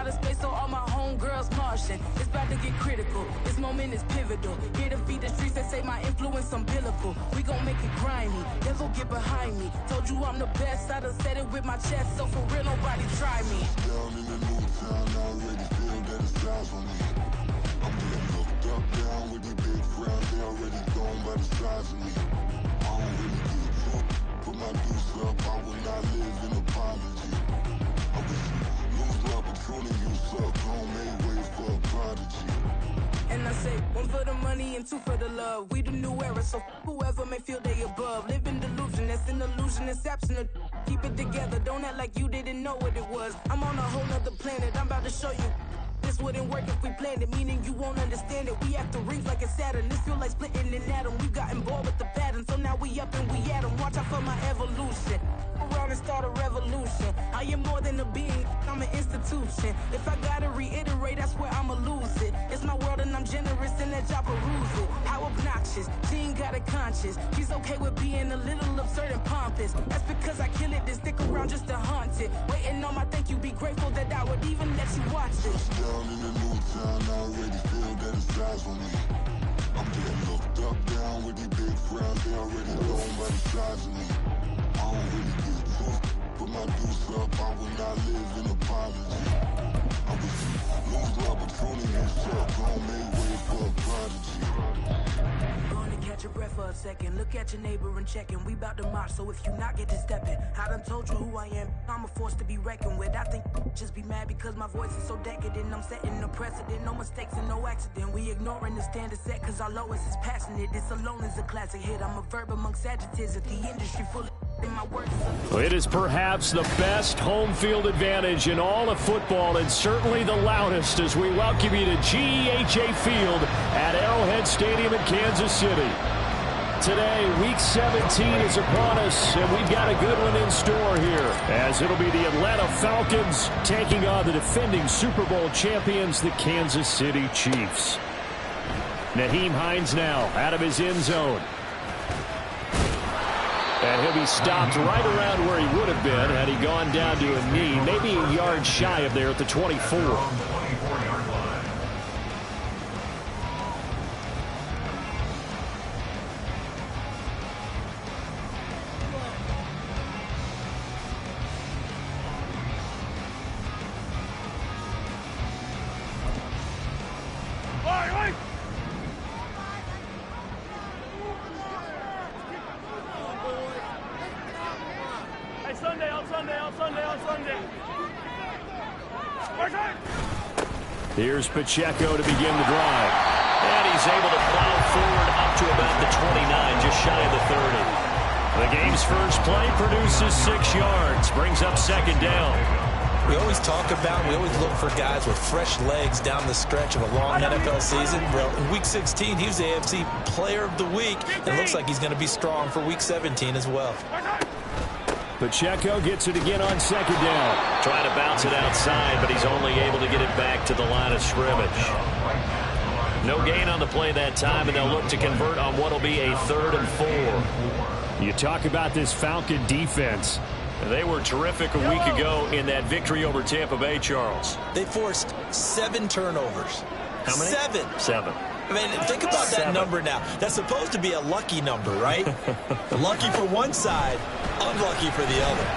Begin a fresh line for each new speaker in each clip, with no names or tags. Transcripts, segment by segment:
of space, so all my homegirls Martian. It's about to get critical. This moment is pivotal. Here to feed the streets that say my influence umbilical. We gon' make it grimy. Never get behind me. Told you I'm the best. I done said it with my chest, so for real, nobody try me.
Down in the new town, I already feel that it's time for me. I'm getting looked up, down with these big crowds. They already gone by the size of me. I don't really give a fuck. Put my deuce up, I will not live in apology. I wish you lose the opportunity, you suck. Don't make way for a prodigy.
And I say, one for the money and two for the love. We the new era, so whoever may feel they above. Live in delusion, that's an illusion, that's absent. Keep it together, don't act like you didn't know what it was. I'm on a whole nother planet, I'm about to show you. This wouldn't work if we planned it, meaning you won't understand it. We have to rings like a Saturn. This feel like splitting an atom. We've gotten bored with the pattern, so now we up and we at 'em. Watch out for my evolution. Around and start a revolution. I am more than a being, I'm an institution. If I gotta reiterate, that's where I'ma lose it. It's my world and I'm generous and that y'all peruse it. How obnoxious, she ain't got a conscience. She's okay with being a little absurd and pompous. That's because I kill it, then stick around just to haunt it. Waiting on my thank you, be grateful that I would even let you watch it.
Down in the new town, I already feel that it's time for me. I'm getting looked up, down with these big crowds. They already gone by the size of me. I don't really give a fuck. Put my deuce up, I will not live in apology. I wish you lose the opportunity, you suck. Don't make way for a prodigy.
Going to catch your breath for a second. Look at your neighbor and check him. We bout to march, so if you not get to stepping, I done told you who I am. I'm a force to be reckoned with. I think just be mad because my voice is so decadent. I'm setting the precedent, no mistakes and no accident. We ignoring the standard set cause our lowest is passionate. This alone is a classic hit. I'm a verb amongst adjectives at the industry full of in my words.
It is perhaps the best home field advantage in all of football, and certainly the loudest, as we welcome you to GEHA Field at Arrowhead Stadium in Kansas City. Today, Week 17 is upon us, and we've got a good one in store here, as it'll be the Atlanta Falcons taking on the defending Super Bowl champions, the Kansas City Chiefs. Nyheim Hines now out of his end zone. And he'll be stopped right around where he would have been had he gone down to a knee, maybe a yard shy of there at the 24. Here's Pacheco to begin the drive.
And he's able to plow forward up to about the 29, just shy of the 30.
The game's first play produces 6 yards, brings up second down.
We always talk about, we always look for guys with fresh legs down the stretch of a long NFL season. Well, in Week 16, he was the AFC Player of the Week. And it looks like he's going to be strong for Week 17 as well.
Pacheco gets it again on second down.
Trying to bounce it outside, but he's only able to get it back to the line of scrimmage. No gain on the play that time, and they'll look to convert on what will be a 3rd and 4.
You talk about this Falcon defense.
They were terrific a week ago in that victory over Tampa Bay, Charles.
They forced 7 turnovers.
How many?
7. I mean, think about that number now. That's supposed to be a lucky number, right? Lucky for one side, unlucky for the other.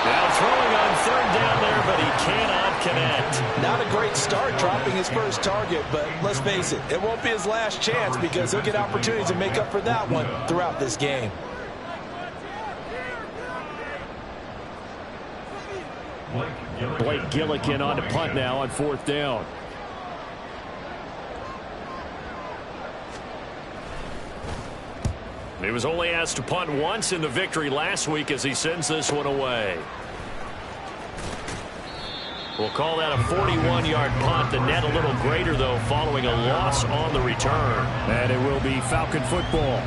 Now throwing on 3rd down there, but he cannot connect.
Not a great start dropping his first target, but let's face it, it won't be his last chance because he'll get opportunities to make up for that one throughout this game.
Blake Gillikin on to punt now on 4th down.
He was only asked to punt once in the victory last week as he sends this one away. We'll call that a 41-yard punt. The net a little greater, though, following a loss on the return.
And it will be Falcon football.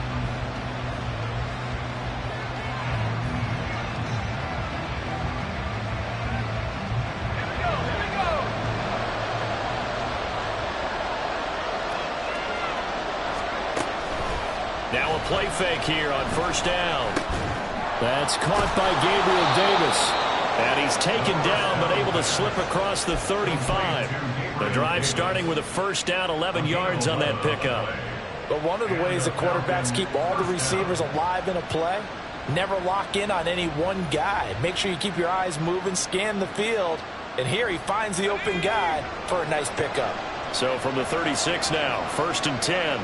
Now a play fake here on 1st down.
That's caught by Gabriel Davis.
And he's taken down, but able to slip across the 35. The drive starting with a first down, 11 yards on that pickup.
But one of the ways that quarterbacks keep all the receivers alive in a play, never lock in on any one guy. Make sure you keep your eyes moving, scan the field. And here he finds the open guy for a nice pickup.
So from the 36 now, 1st and 10.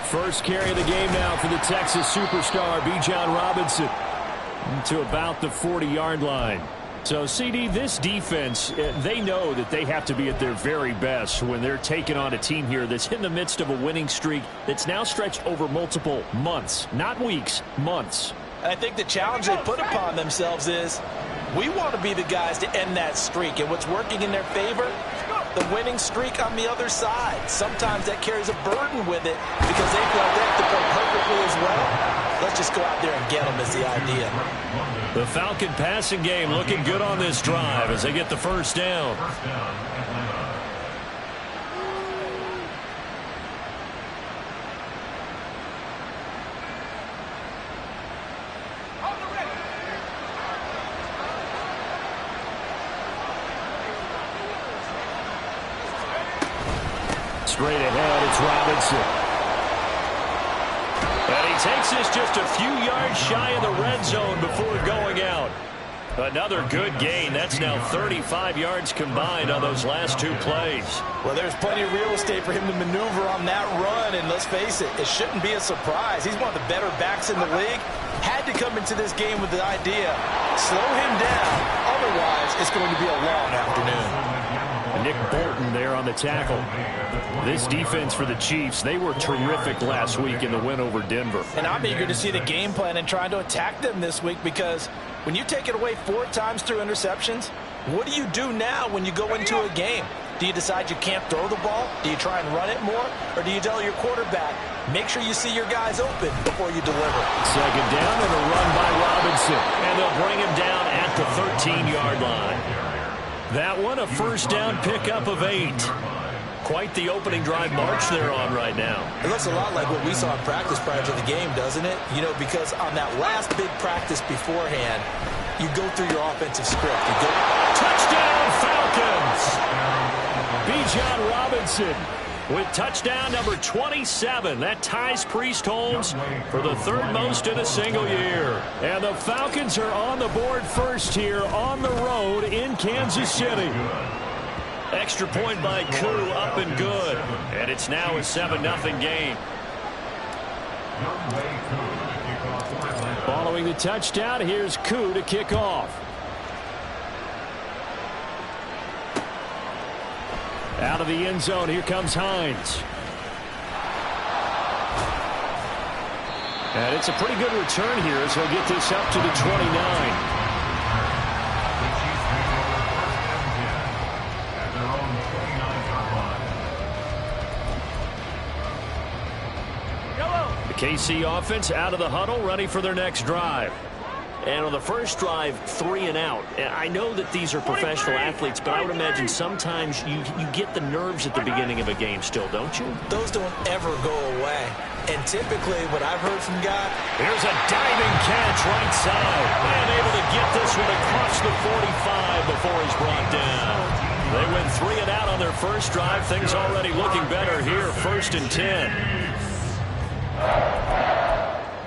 First carry of the game now for the Texas superstar, Bijan Robinson, to about the 40-yard line. So, CD, this defense, they know that they have to be at their very best when they're taking on a team here that's in the midst of a winning streak that's now stretched over multiple months, not weeks, months.
And I think the challenge they put upon themselves is we want to be the guys to end that streak. And what's working in their favor? The winning streak on the other side. Sometimes that carries a burden with it because they feel like they have to play perfectly as well. Let's just go out there and get them is the idea.
The Falcon passing game looking good on this drive as they get the first down.
Straight ahead, it's Robinson.
And he takes this just a few yards shy of the red zone before going out. Another good gain. That's now 35 yards combined on those last two plays.
Well, there's plenty of real estate for him to maneuver on that run, and let's face it, it shouldn't be a surprise. He's one of the better backs in the league. Had to come into this game with the idea, slow him down, otherwise it's going to be a long afternoon.
Nick Bolton there on the tackle. This defense for the Chiefs, they were terrific last week in the win over Denver.
And I'm eager to see the game plan and trying to attack them this week because when you take it away 4 times through interceptions, what do you do now when you go into a game? Do you decide you can't throw the ball? Do you try and run it more? Or do you tell your quarterback, make sure you see your guys open before you deliver?
Second down and a run by Robinson.
And they'll bring him down at the 13-yard line. That one, a first down pickup of 8. Quite the opening drive march they're on right now.
It looks a lot like what we saw in practice prior to the game, doesn't it? You know, because on that last big practice beforehand, you go through your offensive script. You go,
touchdown Falcons! Bijan Robinson with touchdown number 27. That ties Priest Holmes for the 3rd most in a single year.
And the Falcons are on the board first here on the road in Kansas City.
Extra point by Koo, up and good. And it's now a 7-0 game.
Following the touchdown, here's Koo to kick off. Out of the end zone, here comes Hines. And it's a pretty good return here as he'll get this up to the 29. The KC offense out of the huddle, ready for their next drive.
And on the first drive, 3 and out. And I know that these are professional athletes, but I would imagine sometimes you get the nerves at the beginning of a game still, don't you?
Those don't ever go away. And typically, what I've heard from guys,
here's a diving catch right side. And able to get this one across the 45 before he's brought down. They went 3 and out on their first drive. Things already looking better here, 1st and 10.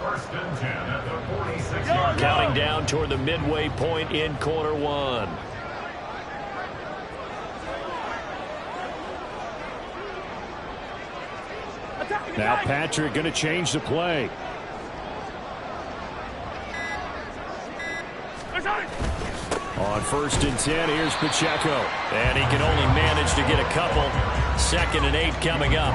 1st and 10 at the 46-yard line.
Counting down toward the midway point in quarter 1.
Now Patrick going to change the play. On 1st and 10, here's Pacheco.
And he can only manage to get a couple. 2nd and 8 coming up.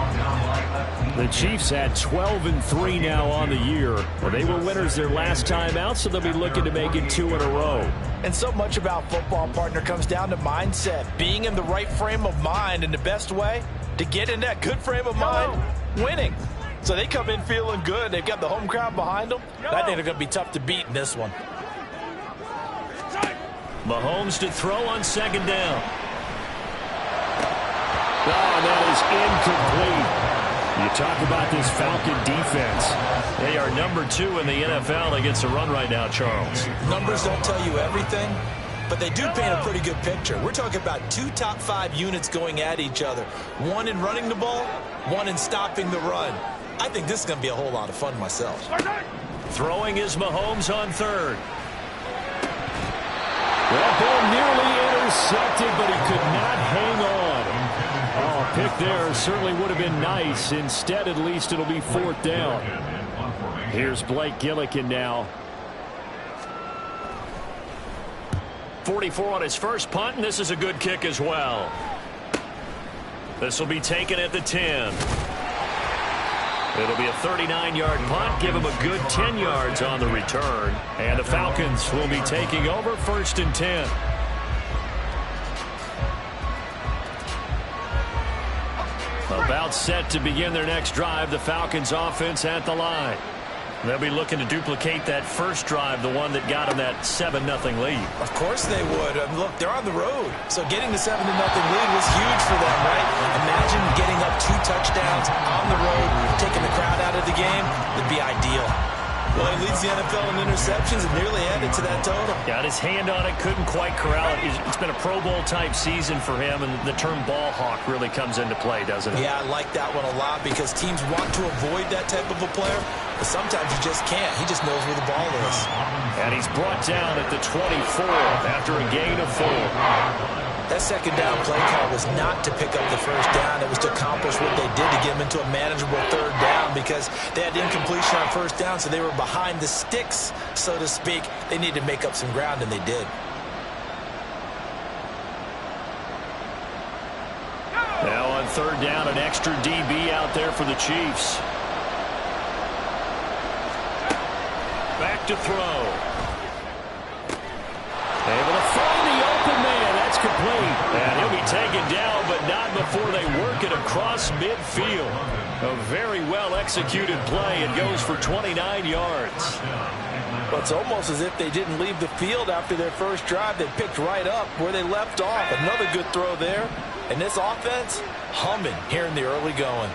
The Chiefs had 12-3 now on the year. Well, they were winners their last time out, so they'll be looking to make it 2 in a row.
And so much about football, partner, comes down to mindset. Being in the right frame of mind, and the best way to get in that good frame of mind, winning. So they come in feeling good. They've got the home crowd behind them. I think they're going to be tough to beat in this one.
Mahomes to throw on 2nd down.
Oh, that is incomplete. You talk about this Falcon defense.
They are number 2 in the NFL against the run right now, Charles.
Numbers don't tell you everything, but they do paint a pretty good picture. We're talking about 2 top 5 units going at each other. One in running the ball, one in stopping the run. I think this is going to be a whole lot of fun myself.
Throwing is Mahomes on third.
That ball nearly intercepted, but he could not hang on. Oh, a pick there certainly would have been nice. Instead, at least it'll be 4th down. Here's Blake Gillikin now.
44 on his first punt, and this is a good kick as well. This will be taken at the 10. It'll be a 39-yard punt. Give him a good 10 yards on the return. And the Falcons will be taking over 1st and 10. About set to begin their next drive. The Falcons offense at the line. They'll be looking to duplicate that first drive, the one that got them that 7-0 lead.
Of course they would. Look, they're on the road. So getting the 7-0 lead was huge for them, right? Imagine getting up 2 touchdowns on the road, taking the crowd out of the game. It'd be ideal. Well, he leads the NFL in interceptions and nearly added to that total.
Got his hand on it, couldn't quite corral it. It's been a Pro Bowl-type season for him, and the term ball hawk really comes into play, doesn't it?
Yeah, I like that one a lot because teams want to avoid that type of a player, but sometimes you just can't. He just knows where the ball is.
And he's brought down at the 24 after a gain of 4.
That second down play call was not to pick up the first down. It was to accomplish what they did to get them into a manageable 3rd down because they had incompletion on first down, so they were behind the sticks, so to speak. They needed to make up some ground, and they did.
Now on 3rd down, an extra DB out there for the Chiefs. Back to throw. Able to find the open man. That's complete. And he'll be taken down, but not before they work it across midfield. A very well-executed play. It goes for 29 yards.
Well, it's almost as if they didn't leave the field after their first drive. They picked right up where they left off. Another good throw there. And this offense, humming here in the early going.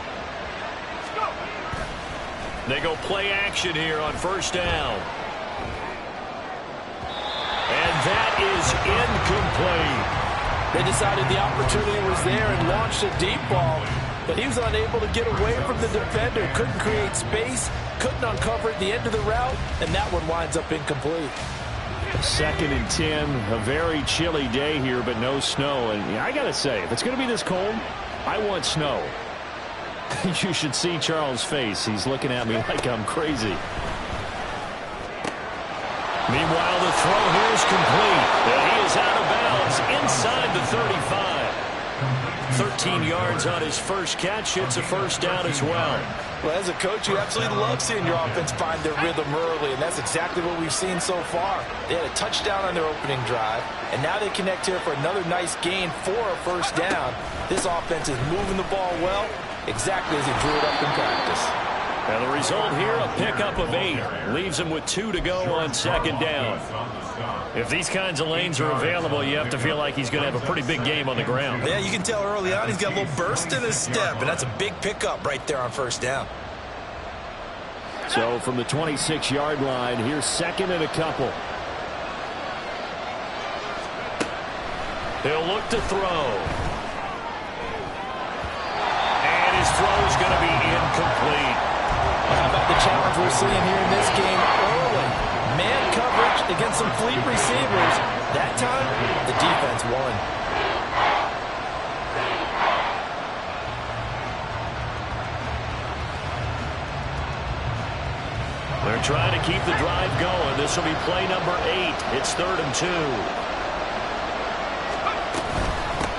They go play action here on 1st down. And that is incomplete.
They decided the opportunity was there and launched a deep ball, but he was unable to get away from the defender. Couldn't create space, couldn't uncover at the end of the route, and that one winds up incomplete.
2nd and 10, a very chilly day here, but no snow. And I got to say, if it's going to be this cold, I want snow. You should see Charles' face. He's looking at me like I'm crazy.
Meanwhile, the throw here is complete. And he is out of bounds inside the 35. 13 yards on his first catch. It's a 1st down as well.
Well, as a coach, you absolutely love seeing your offense find their rhythm early, and that's exactly what we've seen so far. They had a touchdown on their opening drive, and now they connect here for another nice gain for a 1st down. This offense is moving the ball well, exactly as he drew it up in practice.
And the result here, a pickup of 8. Leaves him with 2 to go on 2nd down. If these kinds of lanes are available, you have to feel like he's going to have a pretty big game on the ground.
Yeah, you can tell early on he's got a little burst in his step, and that's a big pickup right there on 1st down.
So from the 26-yard line, here's 2nd and a couple.
He'll look to throw. And his throw is going to be incomplete.
How about the challenge we're seeing here in this game early? Man coverage against some fleet receivers. That time, the defense won.
They're trying to keep the drive going. This will be play number 8. It's 3rd and 2.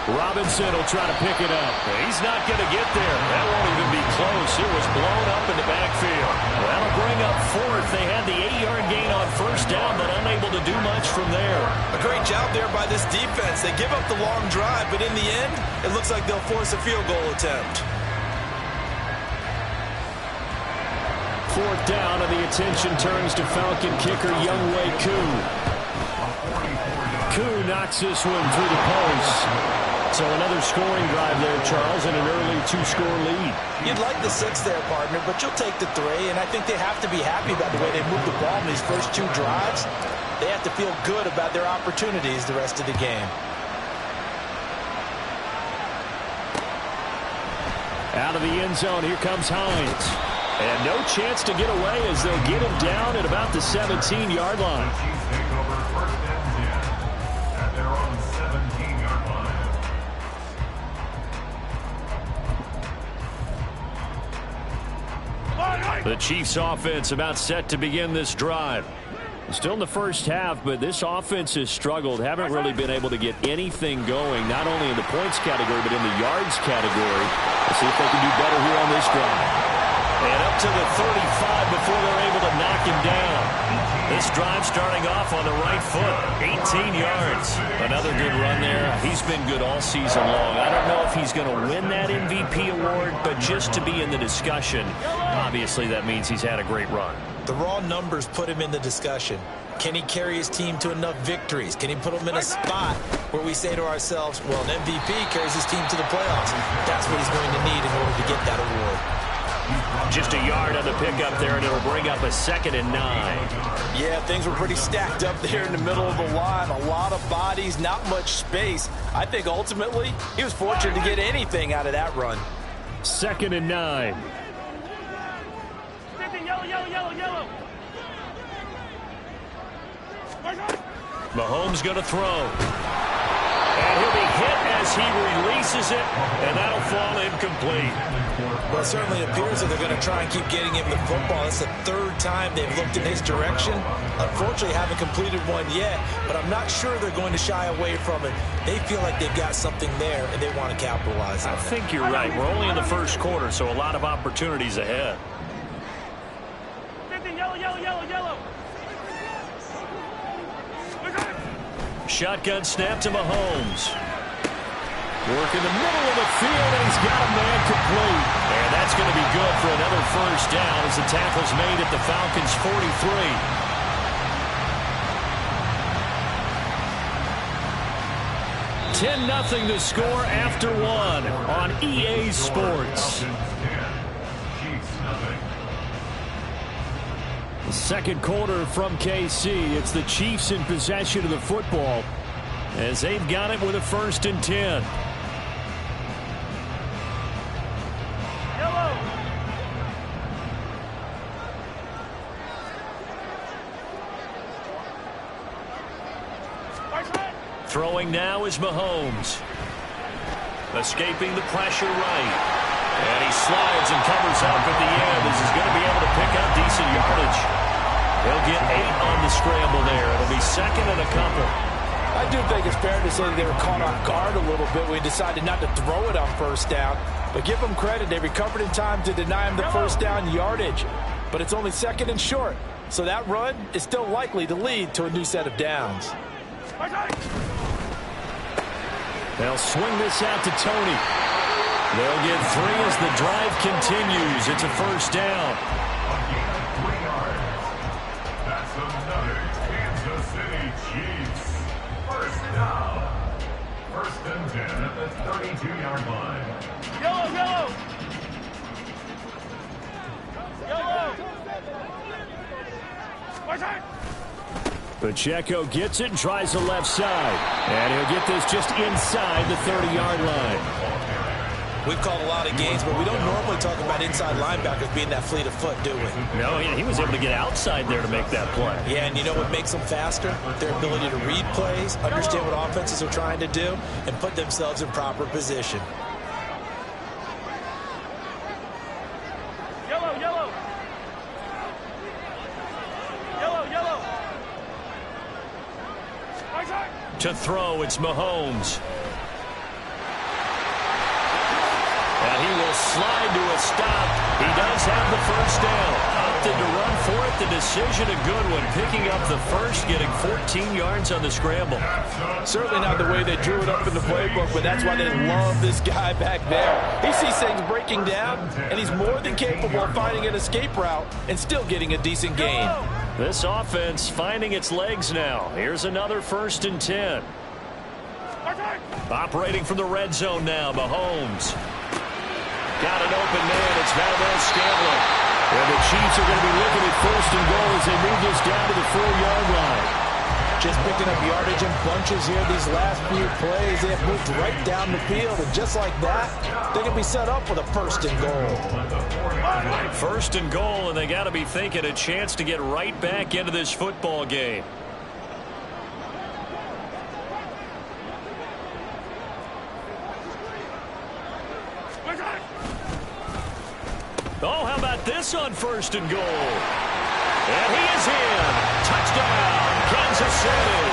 Robinson will try to pick it up.
He's not going to get there. That won't even be close. It was blown up in the backfield. That'll bring up 4th. They had the 8-yard gain on 1st down, but unable to do much from there.
A great job there by this defense. They give up the long drive, but in the end, it looks like they'll force a field goal attempt.
4th down, and the attention turns to Falcon kicker Younghoe Koo. Koo knocks this one through the post. So another scoring drive there, Charles, and an early 2-score lead.
You'd like the 6 there, partner, but you'll take the 3, and I think they have to be happy about the way they moved the ball in these first 2 drives. They have to feel good about their opportunities the rest of the game.
Out of the end zone, here comes Hines. And no chance to get away as they'll get him down at about the 17-yard line. The Chiefs offense about set to begin this drive. Still in the first half, but this offense has struggled. Haven't really been able to get anything going, not only in the points category, but in the yards category. Let's see if they can do better here on this drive.
And up to the 35 before they're able to knock him down. This drive starting off on the right foot. 18 yards. Another good run there. He's been good all season long. I don't know if he's going to win that MVP award, but just to be in the discussion, obviously that means he's had a great run.
The raw numbers put him in the discussion. Can he carry his team to enough victories? Can he put them in a spot where we say to ourselves, well, an MVP carries his team to the playoffs. That's what he's going to need in order to get that award.
Just a yard on the pickup there, and it'll bring up a 2nd and 9.
Yeah, things were pretty stacked up there in the middle of the line. A lot of bodies, not much space. I think ultimately he was fortunate to get anything out of that run.
2nd and 9.
Yellow.
Mahomes going to throw. And he'll be hit as he releases it, and that'll fall incomplete.
Well, it certainly appears that they're going to try and keep getting him the football. It's the 3rd time they've looked in his direction. Unfortunately, haven't completed one yet, but I'm not sure they're going to shy away from it. They feel like they've got something there, and they want to capitalize on it.
I think you're right. We're only in the first quarter, so a lot of opportunities ahead.
Yellow.
Shotgun snap to Mahomes. Work in the middle of the field, and he's got a man complete. And that's going to be good for another first down as the tackle's made at the Falcons' 43. 10-0 to score after 1 on EA Sports. The second quarter from KC. It's the Chiefs in possession of the football as they've got it with a 1st and 10. Throwing now is Mahomes. Escaping the pressure right. And he slides and covers up at the end as he's going to be able to pick up decent yardage. He'll get 8 on the scramble there. It'll be 2nd and a couple.
I do think it's fair to say they were caught off guard a little bit when we decided not to throw it on 1st down. But give them credit. They recovered in time to deny him the 1st down yardage. But it's only 2nd and short. So that run is still likely to lead to a new set of downs.
They'll swing this out to Tony. They'll get 3 as the drive continues. It's a 1st down.
That's another Kansas City Chiefs. 1st down. 1st and 10 at the 32-yard line.
Yellow.
Pacheco gets it and tries the left side. And he'll get this just inside the 30-yard line.
We've called a lot of games, but we don't normally talk about inside linebackers being that fleet of foot, do we?
No, he was able to get outside there to make that play.
Yeah, and you know what makes them faster? Their ability to read plays, understand what offenses are trying to do, and put themselves in proper position.
Yellow.
To throw, it's Mahomes. And he will slide to a stop. He does have the 1st down. Opted to run for it. The decision a good one. Picking up the 1st, getting 14 yards on the scramble.
Certainly not the way they drew it up in the playbook, but that's why they love this guy back there. He sees things breaking down, and he's more than capable of finding an escape route and still getting a decent gain.
This offense finding its legs now. Here's another 1st and 10.
Operating from the red zone now, Mahomes. Got an open man. It's Valdez-Scantling. And the Chiefs are going to be looking at 1st and goal as they move this down to the 4-yard line.
Just picking up yardage in bunches here these last few plays. They have moved right down the field. And just like that, they can be set up with a 1st and goal.
1st and goal, and they got to be thinking a chance to get right back into this football game. Oh, how about this on 1st and goal? And he is in. Touchdown, Kansas City.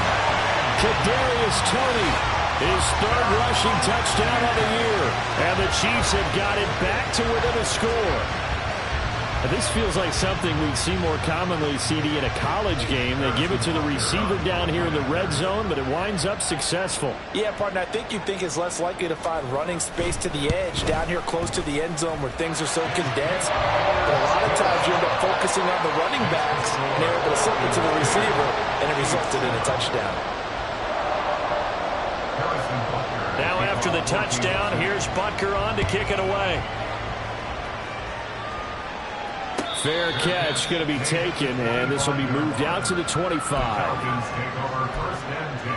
Kadarius Toney, his 3rd rushing touchdown of the year. And the Chiefs have got it back to within a score. This feels like something we'd see more commonly, CD, in a college game. They give it to the receiver down here in the red zone, but it winds up successful.
Yeah, partner, I think you think it's less likely to find running space to the edge down here close to the end zone where things are so condensed. But a lot of times you end up focusing on the running backs, and they're able to slip it to the receiver, and it resulted in a touchdown.
Now after the touchdown, here's Butker on to kick it away.
Fair catch going to be taken, and this will be moved out to the 25.
Falcons take over 1st and 10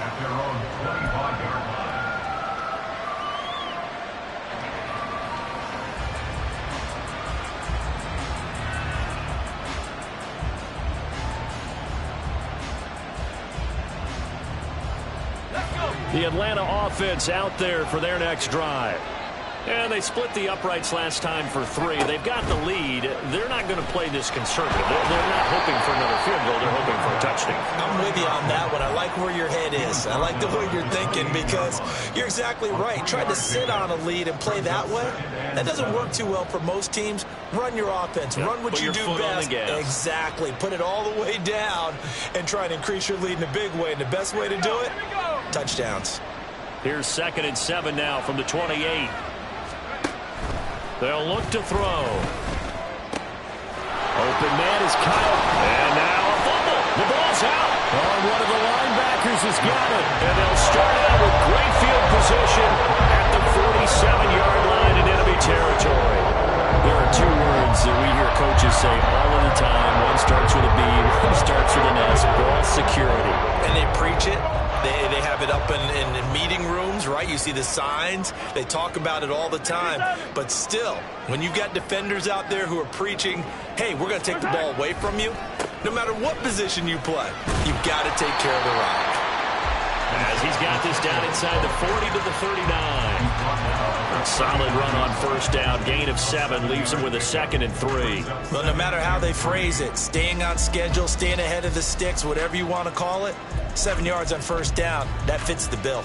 at their own 25-yard line.
The Atlanta offense out there for their next drive. And they split the uprights last time for 3. They've got the lead. They're not going to play this conservative. They're not hoping for another field goal. They're hoping for a touchdown.
I'm with you on that one. I like where your head is. I like the way you're thinking because you're exactly right. Trying to sit on a lead and play that way, that doesn't work too well for most teams. Run your offense. Run what you do best. Exactly. Put it all the way down and try and increase your lead in a big way. And the best way to do it, touchdowns.
Here's 2nd and 7 now from the 28. They'll look to throw.
Open man is Kyle.
And now a fumble. The ball's out.
Oh, one of the linebackers has got it.
And they'll start out with great field position at the 47-yard line in enemy territory.
There are 2 words that we hear coaches say all of the time. One starts with a B, one starts with an S. Ball security.
And they preach it. They have it up in meeting rooms, right? You see the signs. They talk about it all the time. But still, when you got defenders out there who are preaching, hey, we're going to take the ball away from you, no matter what position you play, you've got to take care of the rock.
As he's got this down inside the 40 to the 39. A solid run on 1st down. Gain of 7 leaves him with a 2nd and 3.
Well, no matter how they phrase it, staying on schedule, staying ahead of the sticks, whatever you want to call it, 7 yards on 1st down, that fits the bill.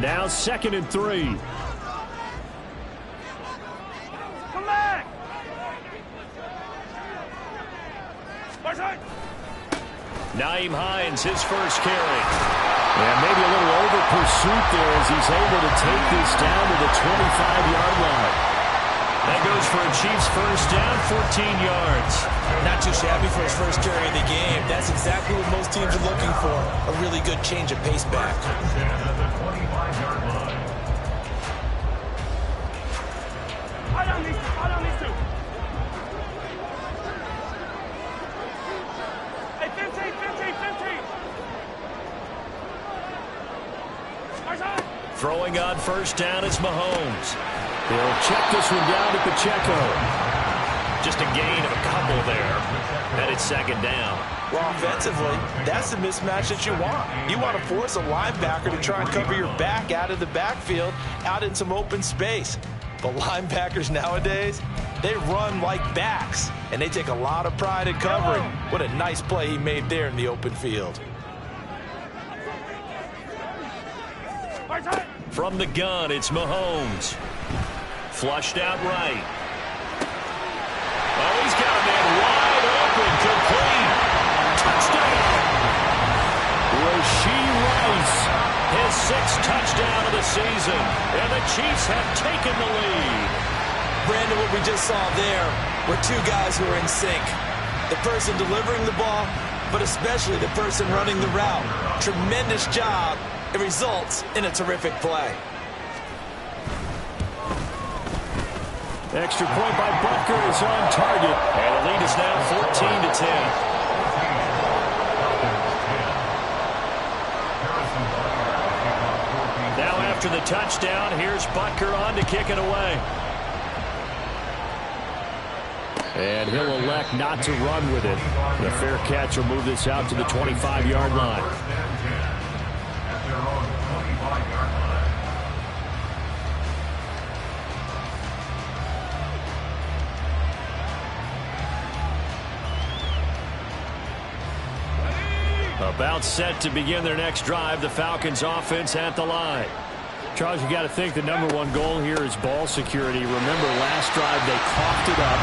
Now 2nd and 3.
Come back!
Naeem Hines, his first carry.
And maybe a little over pursuit there as he's able to take this down to the 25-yard line.
That goes for a Chiefs first down, 14 yards.
Not too shabby for his first carry of the game. That's exactly what most teams are looking for, a really good change of pace back.
At the 25-yard line. I don't need to. Hey, 15.
Throwing on 1st down is Mahomes.
They'll check this one down to Pacheco.
Just a gain of a couple there. And it's 2nd down.
Well, offensively, that's the mismatch that you want. You want to force a linebacker to try and cover your back out of the backfield, out in some open space. But linebackers nowadays, they run like backs, and they take a lot of pride in covering. What a nice play he made there in the open field.
From the gun, it's Mahomes. Flushed out right. Oh, he's got a man wide open, complete. Touchdown.
Rashee Rice.
His 6th touchdown of the season. And the Chiefs have taken the lead.
Brandon, what we just saw there were 2 guys who are in sync. The person delivering the ball but especially the person running the route. Tremendous job. It results in a terrific play.
Extra point by Butker is on target.
And the lead is now 14-10. Now after the touchdown, here's Butker on to kick it away.
And he'll elect not to run with it. The fair catch will move this out to the 25-yard line. About set to begin their next drive, the Falcons offense at the line. Charles, you got to think the #1 goal here is ball security. Remember, last drive they coughed it up,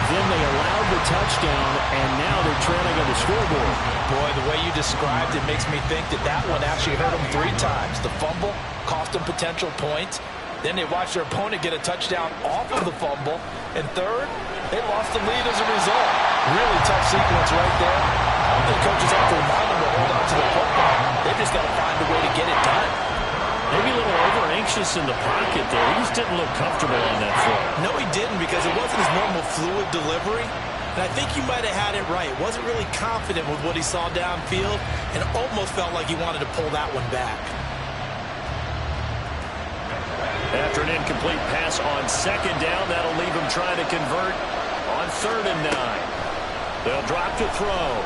then they allowed the touchdown, and now they're trailing on the scoreboard.
Boy, the way you described it makes me think that one actually hurt them 3 times. The fumble cost them potential points. Then they watched their opponent get a touchdown off of the fumble. And third, they lost the lead as a result. Really tough sequence right there. I don't think coaches have to remind them to hold on to the football. They've just got to find a way to get it done.
Maybe a little over-anxious in the pocket there. He just didn't look comfortable on that throw.
No, he didn't, because it wasn't his normal fluid delivery. And I think you might have had it right. Wasn't really confident with what he saw downfield and almost felt like he wanted to pull that one back.
After an incomplete pass on second down, that'll leave him trying to convert on 3rd and 9. They'll drop to throw.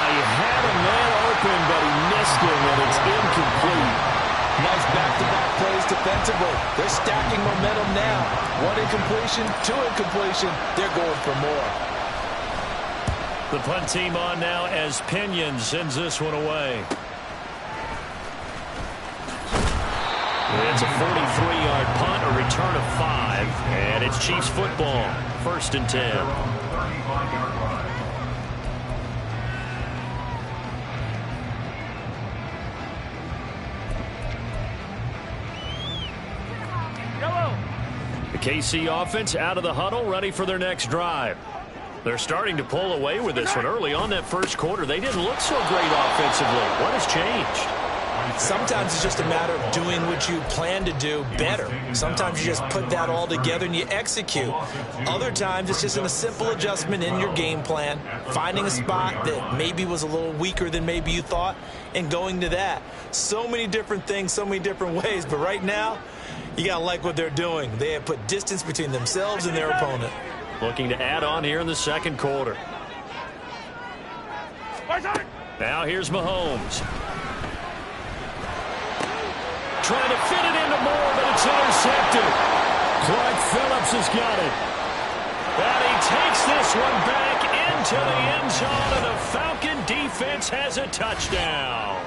He had a man open, but he missed him, and it's incomplete.
Nice back-to-back plays defensively. They're stacking momentum now. 1 incompletion, 2 incompletion. They're going for more.
The punt team on now as Pinion sends this one away. It's a 43-yard punt, a return of 5, and it's Chiefs football. 1st and 10. The KC offense out of the huddle, ready for their next drive. They're starting to pull away with this one. Early on that first quarter, they didn't look so great offensively. What has changed?
Sometimes it's just a matter of doing what you plan to do better. Sometimes you just put that all together and you execute. Other times it's just a simple adjustment in your game plan, finding a spot that maybe was a little weaker than maybe you thought, and going to that. So many different things, so many different ways, but right now, you got to like what they're doing. They have put distance between themselves and their opponent.
Looking to add on here in the second quarter. Now here's Mahomes. Trying to fit it into Moore, but it's intercepted.
Clark Phillips has got it.
And he takes this one back into the end zone, and the Falcon defense has a touchdown.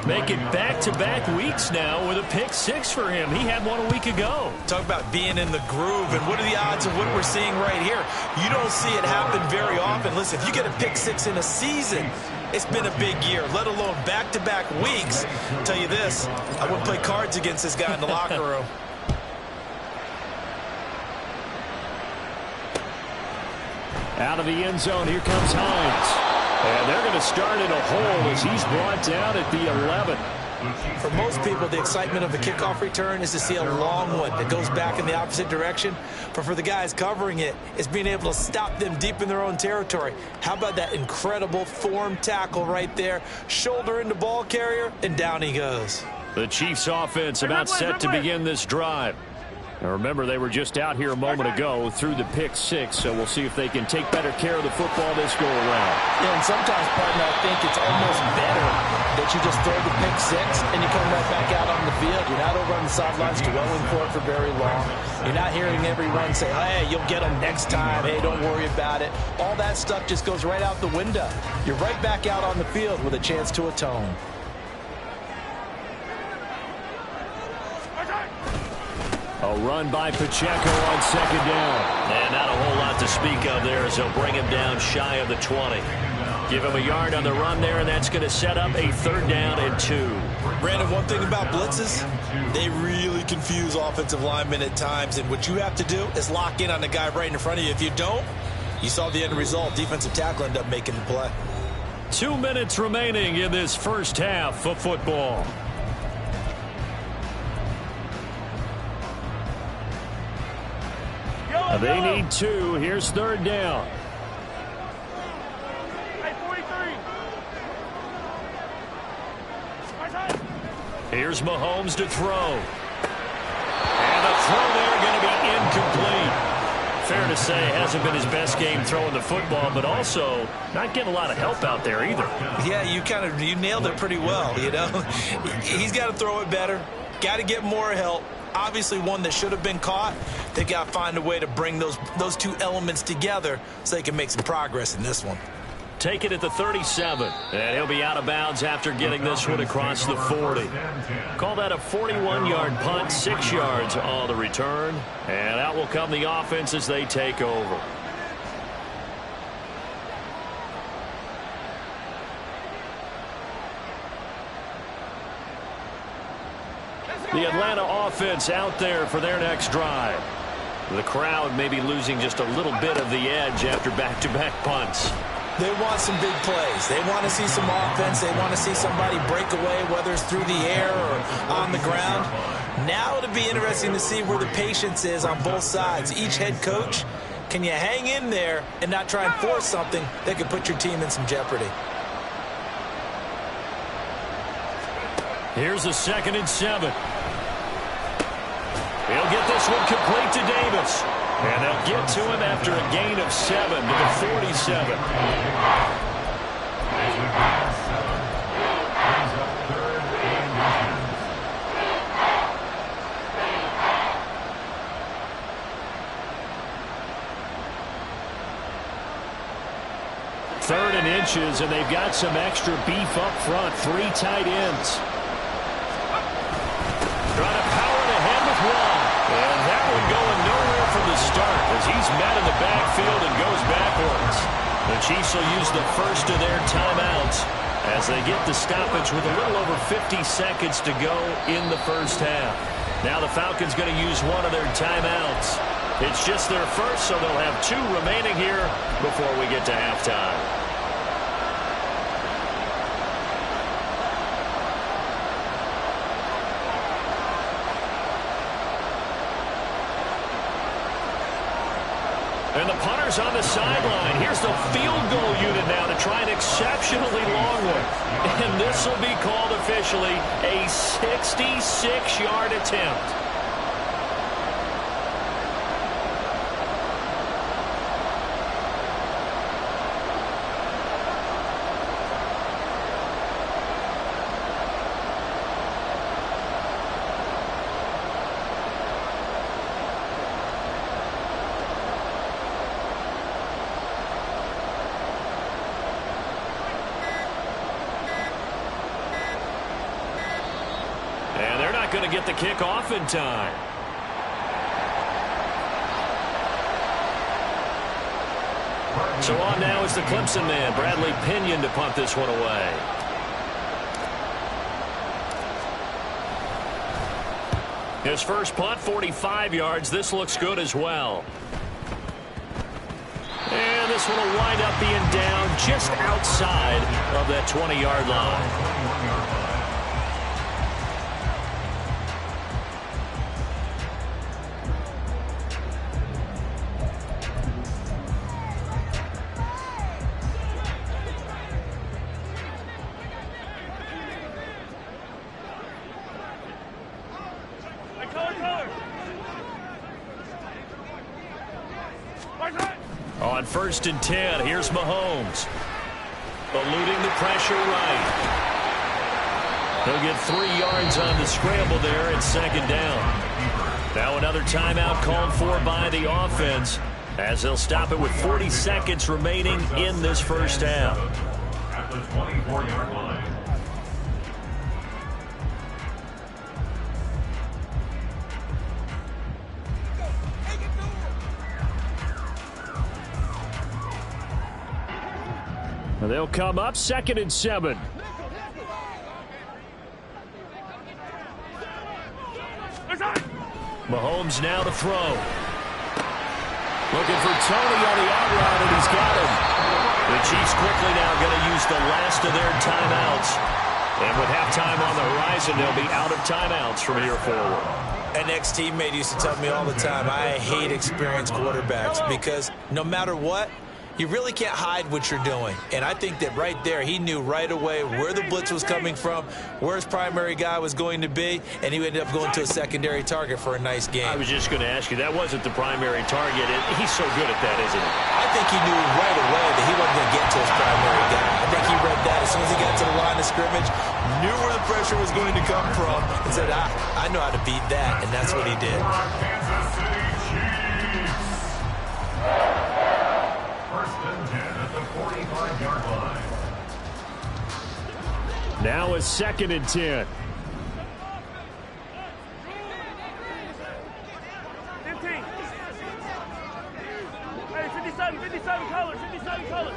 Make it back-to-back weeks now with a pick 6 for him. He had one a week ago.
Talk about being in the groove, and what are the odds of what we're seeing right here? You don't see it happen very often. Listen, if you get a pick 6 in a season, it's been a big year, let alone back-to-back weeks. I'll tell you this, I wouldn't play cards against this guy in the locker room.
Out of the end zone, here comes Hines. And they're going to start in a hole as he's brought down at the 11.
For most people, the excitement of a kickoff return is to see a long one that goes back in the opposite direction. But for the guys covering it, it's being able to stop them deep in their own territory. How about that incredible form tackle right there? Shoulder into ball carrier, and down he goes.
The Chiefs offense about set to begin this drive. Now remember, they were just out here a moment ago through the pick 6, so we'll see if they can take better care of the football this go around.
Yeah, and sometimes, partner, I think it's almost better that you just throw the pick 6 and you come right back out on the field. You're not over on the sidelines dwelling for it for very long. You're not hearing every run say, hey, you'll get them next time. Hey, don't worry about it. All that stuff just goes right out the window. You're right back out on the field with a chance to atone.
A run by Pacheco on second down.
And not a whole lot to speak of there as they'll bring him down shy of the 20. Give him a yard on the run there, and that's going to set up a 3rd down and 2.
Brandon, one thing about blitzes, they really confuse offensive linemen at times, and what you have to do is lock in on the guy right in front of you. If you don't, you saw the end result. Defensive tackle ended up making the play.
2 minutes remaining in this first half of football. They need 2. Here's 3rd down. Here's Mahomes to throw. And the throw there going to be incomplete. Fair to say, hasn't been his best game throwing the football, but also not getting a lot of help out there either.
Yeah, you nailed it pretty well, you know. He's got to throw it better. Got to get more help. Obviously one that should have been caught. They got to find a way to bring those two elements together so they can make some progress in this one.
Take it at the 37. And he'll be out of bounds after getting this one across the 40. Call that a 41-yard punt, 6 yards on the return. And out will come the offense as they take over. The Atlanta offense out there for their next drive. The crowd may be losing just a little bit of the edge after back-to-back punts.
They want some big plays. They want to see some offense. They want to see somebody break away, whether it's through the air or on the ground. Now it'll be interesting to see where the patience is on both sides. Each head coach, can you hang in there and not try and force something that could put your team in some jeopardy?
Here's a 2nd and 7. He'll get this one complete to Davis. And they'll get to him after a gain of 7 to the 47. Third and inches, and they've got some extra beef up front. 3 tight ends. Trying to power it ahead with one. And that one going nowhere from the start as he's met in the backfield and goes backwards. The Chiefs will use the first of their timeouts as they get the stoppage with a little over 50 seconds to go in the first half. Now the Falcons going to use one of their timeouts. It's just their first, so they'll have 2 remaining here before we get to halftime. And the punter's on the sideline. Here's the field goal unit now to try an exceptionally long one. And this will be called officially a 66-yard attempt. Going to get the kick off in time. So on now is the Clemson man, Bradley Pinion, to punt this one away. His first punt, 45 yards. This looks good as well. And this one will wind up being down just outside of that 20-yard line. On 1st and 10, here's Mahomes. Eluding the pressure right. He'll get 3 yards on the scramble there at 2nd down. Now another timeout called for by the offense as they'll stop it with 40 seconds remaining in this first half.
At the 24-yard line.
They'll come up 2nd and 7. Mahomes now to throw. Looking for Tony on the out route, and he's got him. The Chiefs quickly now going to use the last of their timeouts. And with halftime on the horizon, they'll be out of timeouts from here forward.
An ex-teammate used to tell me all the time, I hate experienced quarterbacks because no matter what, you really can't hide what you're doing. And I think that right there, he knew right away where the blitz was coming from, where his primary guy was going to be, and he ended up going to a secondary target for a nice game.
I was just going to ask you, that wasn't the primary target. He's so good at that, isn't he?
I think he knew right away that he wasn't going to get to his primary guy. I think he read that as soon as he got to the line of scrimmage, knew where the pressure was going to come from, and said, I know how to beat that, and that's what he did.
Kansas City Chiefs. First and 10 at the 45-yard line.
Now a 2nd and 10.
15. Hey, 57 colors, 57 colors.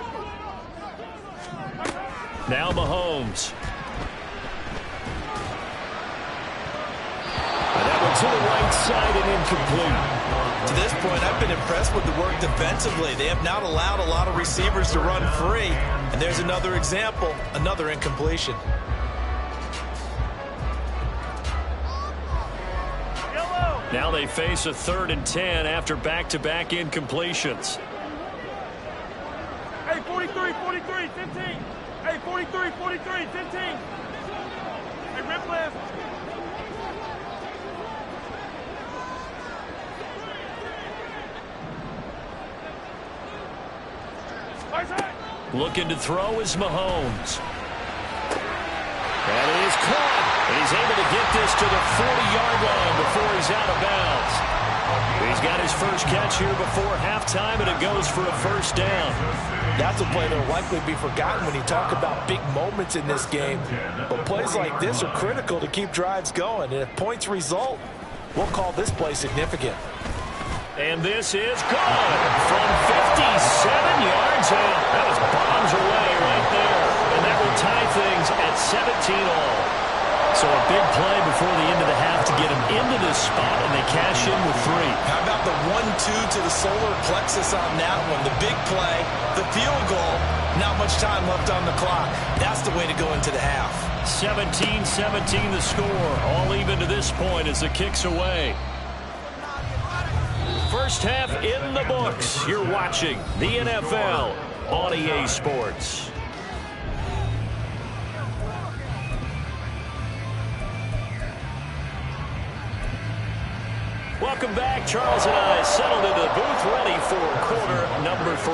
Now Mahomes. And that one to the right side and incomplete.
To this point, I've been impressed with the work defensively. They have not allowed a lot of receivers to run free. And there's another example, another incompletion.
Now they face a 3rd and 10 after back-to-back incompletions.
Hey, 43, 15. Hey, 43, 15. Hey, rip left.
Looking to throw is Mahomes. That is caught. And he's able to get this to the 40-yard line before he's out of bounds. He's got his first catch here before halftime, and it goes for a first down.
That's a play that will likely be forgotten when you talk about big moments in this game. But plays like this are critical to keep drives going. And if points result, we'll call this play significant.
And this is good from 57 yards out. That was bombs away right there. And that will tie things at 17-all. So a big play before the end of the half to get him into this spot, and they cash in with 3.
How about the 1-2 to the solar plexus on that one? The big play, the field goal. Not much time left on the clock. That's the way to go into the half.
17-17 the score. All even to this point as the kick's away. First half in the books. You're watching the NFL on EA Sports. Welcome back. Charles and I settled into the booth ready for quarter number 3.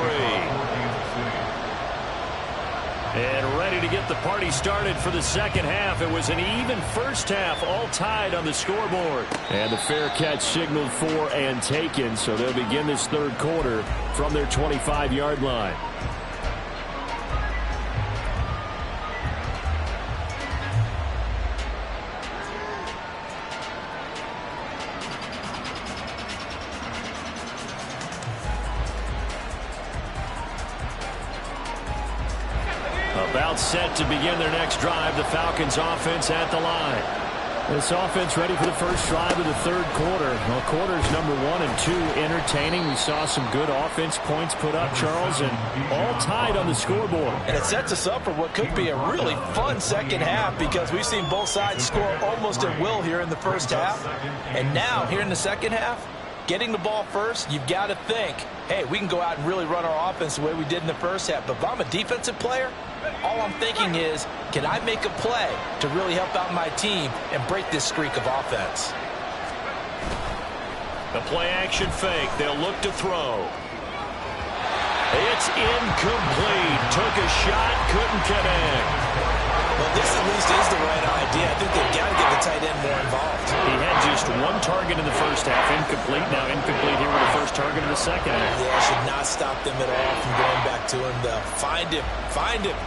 And ready to get the party started for the second half. It was an even first half, all tied on the scoreboard. And the fair catch signaled for and taken, so they'll begin this third quarter from their 25-yard line. About set to begin their next drive, the Falcons offense at the line. This offense ready for the first drive of the third quarter. Well, quarters number 1 and 2 entertaining. We saw some good offense points put up, Charles, and all tied on the scoreboard.
And it sets us up for what could be a really fun second half because we've seen both sides score almost at will here in the first half. And now, here in the second half, getting the ball first, you've got to think, hey, we can go out and really run our offense the way we did in the first half. But if I'm a defensive player, all I'm thinking is, can I make a play to really help out my team and break this streak of offense?
The play action fake. They'll look to throw. It's incomplete. Took a shot, couldn't connect.
Well, this at least is the right idea. I think they've got to get the tight end more involved.
He had just 1 target in the first half. Incomplete. Now incomplete here with the first target in the second half.
Yeah, should not stop them at all from going back to him. Find him. Find him.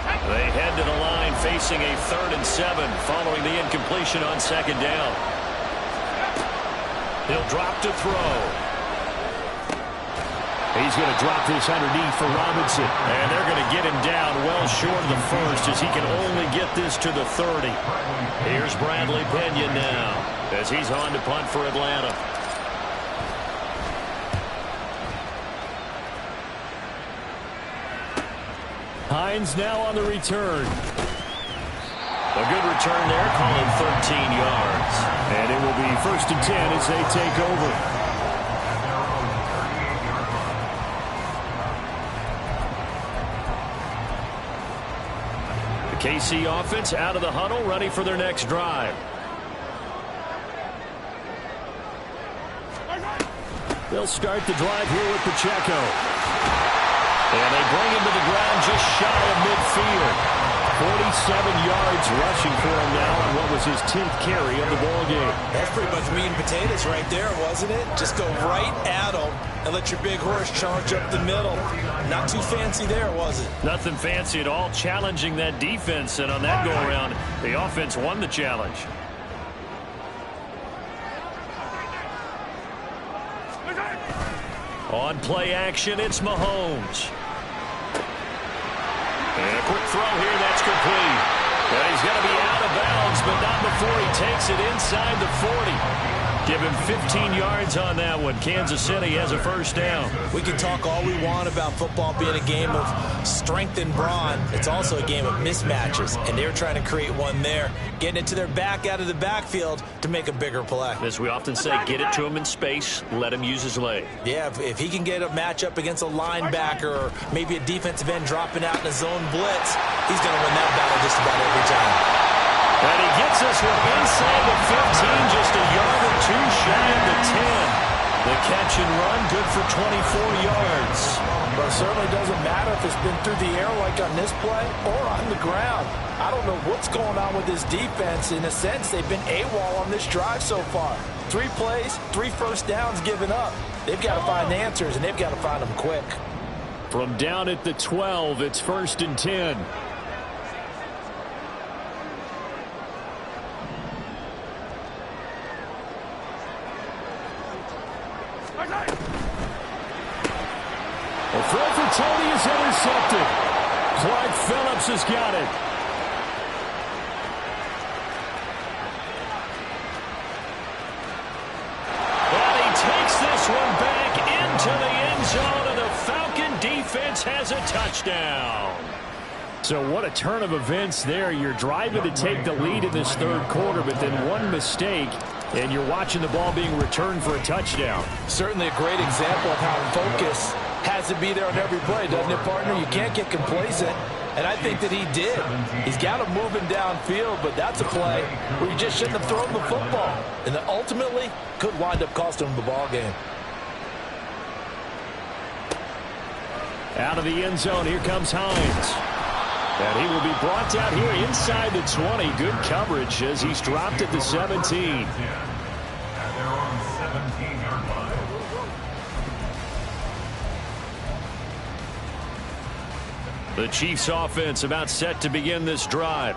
They head to the line facing a 3rd and 7 following the incompletion on second down. He'll drop to throw. He's going to drop this underneath for Robinson.
And they're going to get him down well short of the first as he can only get this to the 30. Here's Bradley Pinion now as he's on to punt for Atlanta.
Hines now on the return.
A good return there, calling 13 yards.
And it will be 1st and 10 as they take over.
The KC offense out of the huddle, ready for their next drive.
They'll start the drive here with Pacheco.
And they bring him to the ground just shy of midfield.
47 yards rushing for him now on what was his 10th carry of the ball game.
That's pretty much meat and potatoes right there, wasn't it? Just go right at him and let your big horse charge up the middle. Not too fancy there, was it?
Nothing fancy at all, challenging that defense. And on that go-around, the offense won the challenge. On play action, it's Mahomes. And a quick throw here, that's complete. And he's going to be out of bounds, but not before he takes it inside the 40. Give him 15 yards on that one. Kansas City has a first down.
We can talk all we want about football being a game of strength and brawn. It's also a game of mismatches, and they're trying to create one there, getting it to their back out of the backfield to make a bigger play.
As we often say, get it to him in space, let him use his leg.
Yeah, if he can get a matchup against a linebacker or maybe a defensive end dropping out in a zone blitz, he's going to win that battle just about every time.
And he gets this one inside the 15, just a yard or two shy of the 10. The catch and run, good for 24 yards.
But it certainly doesn't matter if it's been through the air like on this play or on the ground. I don't know what's going on with this defense. In a sense, they've been AWOL on this drive so far. 3 plays, 3 first downs given up. They've got to find answers, and they've got to find them quick.
From down at the 12, it's 1st and 10. The throw for Tony is intercepted. Clark Phillips has got it.
And he takes this one back into the end zone, and the Falcon defense has a touchdown.
So what a turn of events there. You're driving to take the lead in this 3rd quarter, but then one mistake, and you're watching the ball being returned for a touchdown.
Certainly a great example of how focus has to be there on every play, doesn't it, partner? You can't get complacent, and I think that he did. He's got to move him downfield, but that's a play where you just shouldn't have thrown the football, and that ultimately could wind up costing him the ball game.
Out of the end zone, here comes Hines. And he will be brought down here inside the 20. Good coverage as he's dropped at the 17.
The Chiefs offense about set to begin this drive.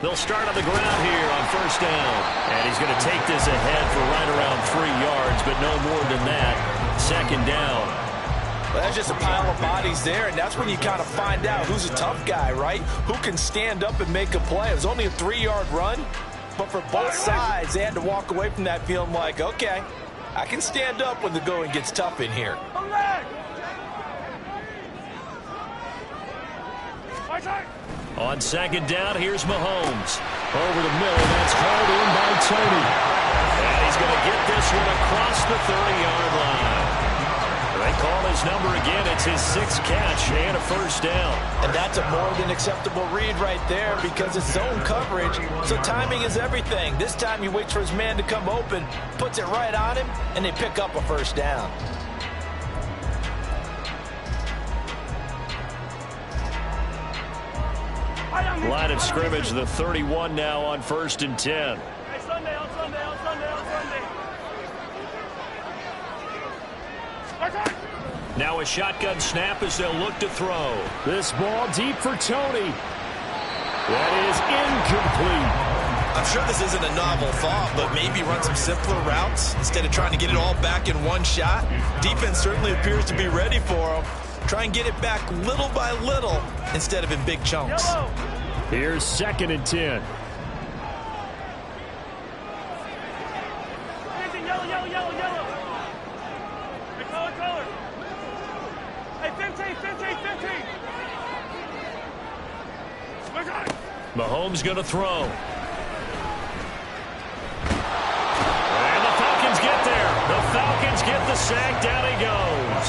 They'll start on the ground here on 1st down. And he's going to take this ahead for right around 3 yards, but no more than that. 2nd down.
Well, that's just a pile of bodies there, and that's when you kind of find out who's a tough guy, right? Who can stand up and make a play. It was only a 3-yard run, but for both sides, they had to walk away from that feeling like, okay, I can stand up when the going gets tough in here.
On 2nd down, here's Mahomes. Over the middle, that's hauled in by Tony. And he's going to get this one across the 30-yard line. They call his number again. It's his 6th catch and a 1st down.
And that's a more than acceptable read right there because it's zone coverage, so timing is everything. This time he waits for his man to come open, puts it right on him, and they pick up a 1st down.
Line of scrimmage, the 31 now on 1st and 10.
Hey, Sunday, on Sunday, on Sunday, on Sunday.
Now a shotgun snap as they'll look to throw.
This ball deep for Tony. That is incomplete.
I'm sure this isn't a novel thought, but maybe run some simpler routes instead of trying to get it all back in one shot. Defense certainly appears to be ready for him. Try and get it back little by little instead of in big chunks.
Here's 2nd and 10.
Yellow. Hey, color. Hey, 15.
Mahomes going to throw. And the Falcons get there. The Falcons get the sack. Down he goes.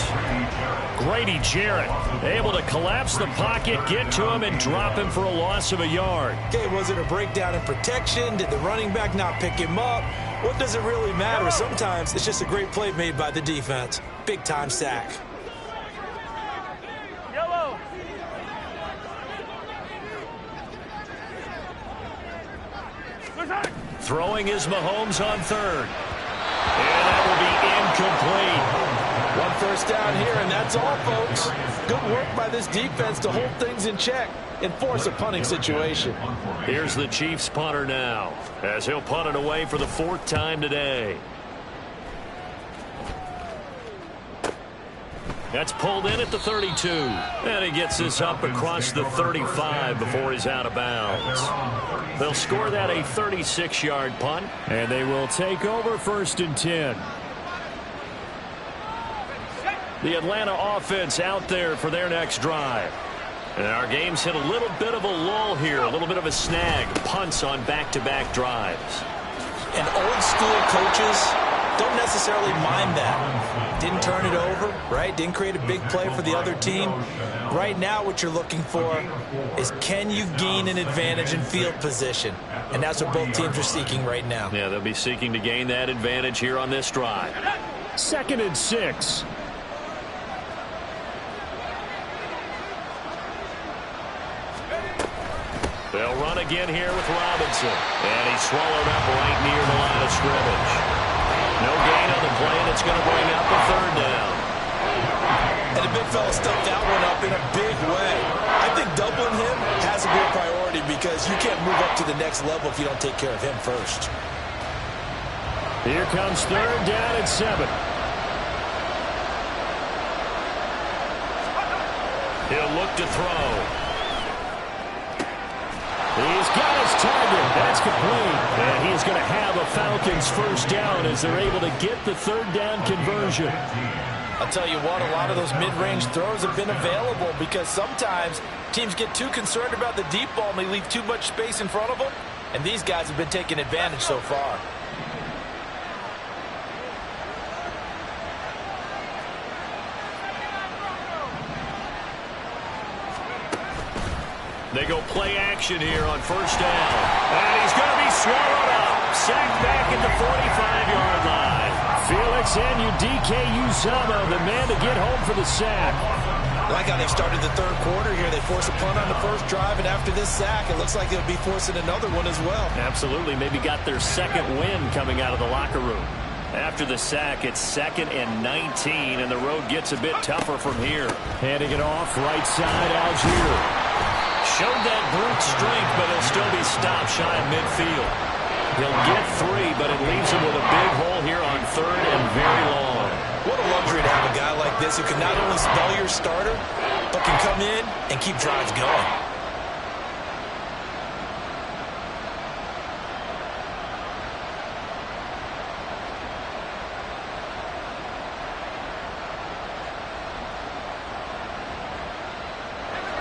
Grady Jarrett able to collapse the pocket, get to him, and drop him for a loss of a yard.
Okay, was it a breakdown in protection? Did the running back not pick him up? What does it really matter? Sometimes it's just a great play made by the defense. Big-time sack.
Yellow.
Throwing is Mahomes on 3rd. And that will be incomplete.
1 first down here, and that's all, folks. Good work by this defense to hold things in check and force a punting situation.
Here's the Chiefs punter now, as he'll punt it away for the 4th time today. That's pulled in at the 32. And he gets this up across the 35 before he's out of bounds. They'll score that a 36-yard punt.
And they will take over 1st and 10.
The Atlanta offense out there for their next drive. And our game's hit a little bit of a lull here, a little bit of a snag. Punts on back-to-back drives.
And old school coaches don't necessarily mind that. Didn't turn it over, right? Didn't create a big play for the other team. Right now what you're looking for is, can you gain an advantage in field position? And that's what both teams are seeking right now.
Yeah, they'll be seeking to gain that advantage here on this drive.
2nd and 6.
They'll run again here with Robinson. And he's swallowed up right near the line of scrimmage. No gain on the play, and it's going to bring up a 3rd down.
And the big fella stuffed that one up in a big way. I think doubling him has to be a priority because you can't move up to the next level if you don't take care of him first.
Here comes 3rd down and 7.
He'll look to throw.
He's got his target. That's complete. And he's going to have a Falcons 1st down as they're able to get the 3rd down conversion.
I'll tell you what, a lot of those mid-range throws have been available because sometimes teams get too concerned about the deep ball and they leave too much space in front of them. And these guys have been taking advantage so far.
They go play action here on 1st down. And he's going to be swallowed up. Sacked back at the 45-yard line.
Felix Anudike-Uzomah, the man to get home for the sack.
I like how they've started the 3rd quarter here. They force a punt on the 1st drive, and after this sack, it looks like they'll be forcing another one as well.
Absolutely. Maybe got their 2nd win coming out of the locker room. After the sack, it's 2nd and 19, and the road gets a bit tougher from here.
Handing it off right side, Algier.
Showed that brute strength, but he'll still be stopped shy of midfield. He'll get 3, but it leaves him with a big hole here on 3rd and very long.
What a luxury to have a guy like this who can not only spell your starter, but can come in and keep drives going.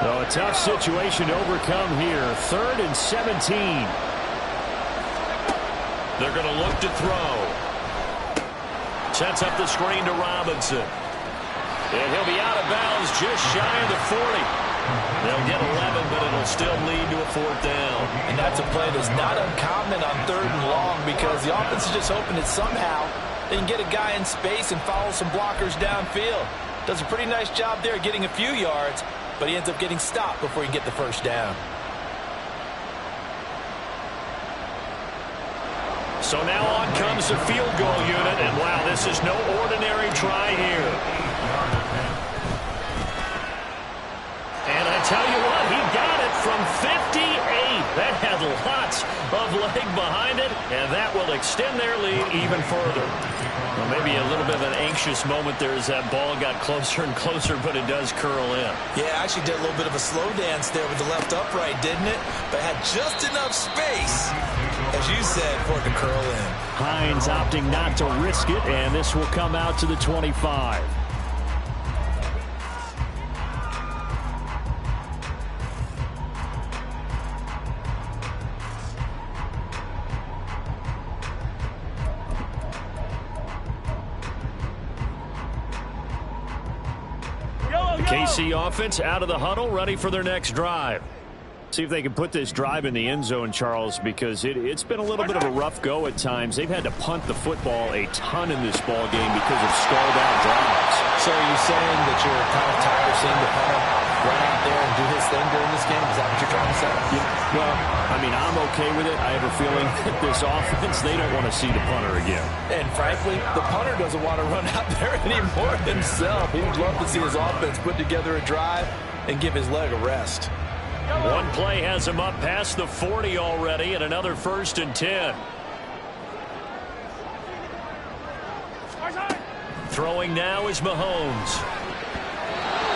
Oh, a tough situation to overcome here. 3rd and 17.
They're going to look to throw. Sets up the screen to Robinson. And he'll be out of bounds just shy of the 40. They'll get 11, but it'll still lead to a 4th down.
And that's a play that's not uncommon on 3rd and long because the offense is just hoping that somehow they can get a guy in space and follow some blockers downfield. Does a pretty nice job there getting a few yards, but he ends up getting stopped before he can get the 1st down.
So now on comes the field goal unit, and wow, this is no ordinary try here. And I tell you what, he got it from 58. That had with lots of leg behind it, and that will extend their lead even further. Well, maybe a little bit of an anxious moment there as that ball got closer and closer, but it does curl in.
Yeah, actually did a little bit of a slow dance there with the left upright, didn't it? But had just enough space, as you said, for it to curl in.
Hines opting not to risk it, and this will come out to the 25. KC offense out of the huddle, ready for their next drive. See if they can put this drive in the end zone, Charles, because it's been a little bit of a rough go at times. They've had to punt the football a ton in this ball game because of stalled out drives.
So are you saying that you're kind of tired of seeing the punter run out there and do his thing during this game? Is that what you're trying to say?
Yeah, well, I mean, I'm okay with it. I have a feeling that this offense, they don't want to see the punter again.
And frankly, the punter doesn't want to run out there anymore himself. He would love to see his offense put together a drive and give his leg a rest.
One play has him up past the 40 already, and another 1st and 10. Throwing now is Mahomes.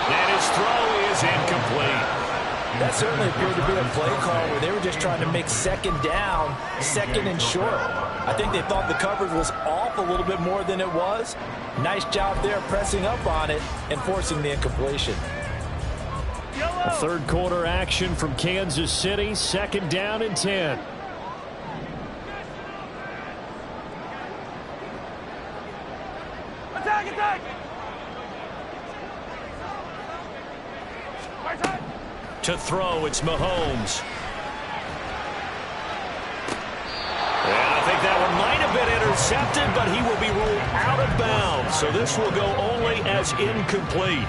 And his throw is incomplete.
That certainly appeared to be a play call where they were just trying to make second down, second and short. I think they thought the coverage was off a little bit more than it was. Nice job there pressing up on it and forcing the incompletion.
A third quarter action from Kansas City, 2nd down and 10.
Attack, attack!
To throw, it's Mahomes. And I think that one might have been intercepted, but he will be ruled out of bounds. So this will go only as incomplete.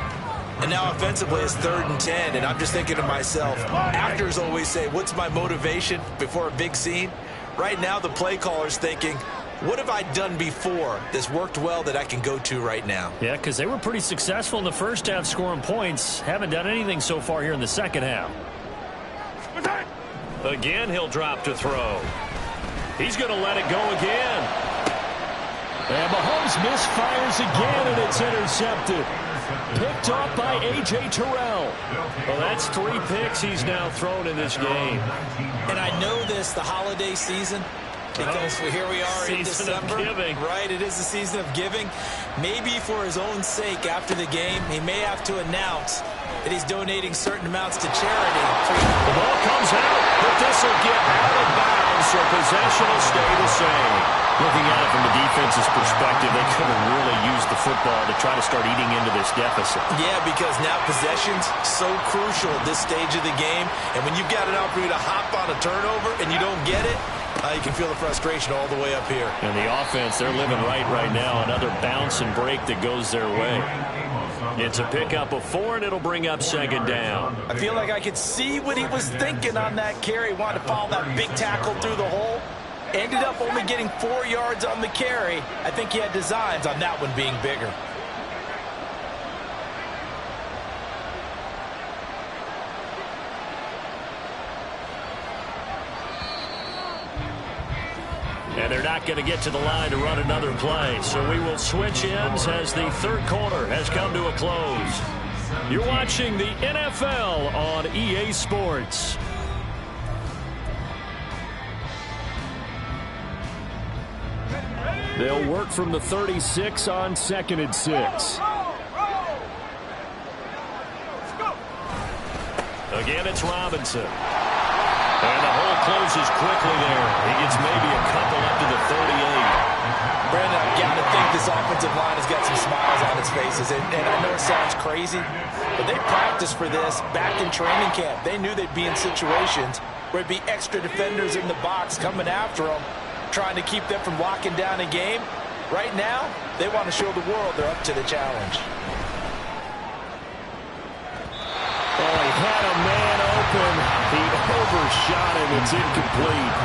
And now offensively it's 3rd and 10, and I'm just thinking to myself, actors always say, what's my motivation before a big scene? Right now the play caller's thinking, what have I done before that's worked well that I can go to right now?
Yeah, because they were pretty successful in the first half scoring points. Haven't done anything so far here in the second half. Again, he'll drop to throw. He's going to let it go again.
And Mahomes misfires again, and it's intercepted. Picked off by A.J. Terrell.
Well, that's 3 picks he's now thrown in this game.
And I know this, the holiday season, because here we are in December. Right, it is the season of giving. Maybe for his own sake after the game, he may have to announce that he's donating certain amounts to charity.
The ball comes out, but this will get out of bounds, so possession will stay the same.
Looking at it from the defense's perspective, they could have really used the football to try to start eating into this deficit.
Yeah, because now possession's so crucial at this stage of the game. And when you've got an opportunity to hop on a turnover and you don't get it, you can feel the frustration all the way up here.
And the offense, they're living right now. Another bounce and break that goes their way.
It's a pickup of 4, and it'll bring up 2nd down.
I feel like I could see what he was thinking on that carry. Wanted to follow that big tackle through the hole. Ended up only getting 4 yards on the carry. I think he had designs on that one being bigger.
And they're not going to get to the line to run another play. So we will switch ends as the 3rd quarter has come to a close. You're watching the NFL on EA Sports.
They'll work from the 36 on 2nd and 6.
Again, it's Robinson. And the hole closes quickly there. He gets maybe a couple up to the 38.
Brandon, I've got to think this offensive line has got some smiles on its faces. And I know it sounds crazy, but they practiced for this back in training camp. They knew they'd be in situations where it'd be extra defenders in the box coming after them, trying to keep them from locking down a game. Right now, they want to show the world they're up to the challenge.
Oh, he had a man open. He overshot him. It's incomplete.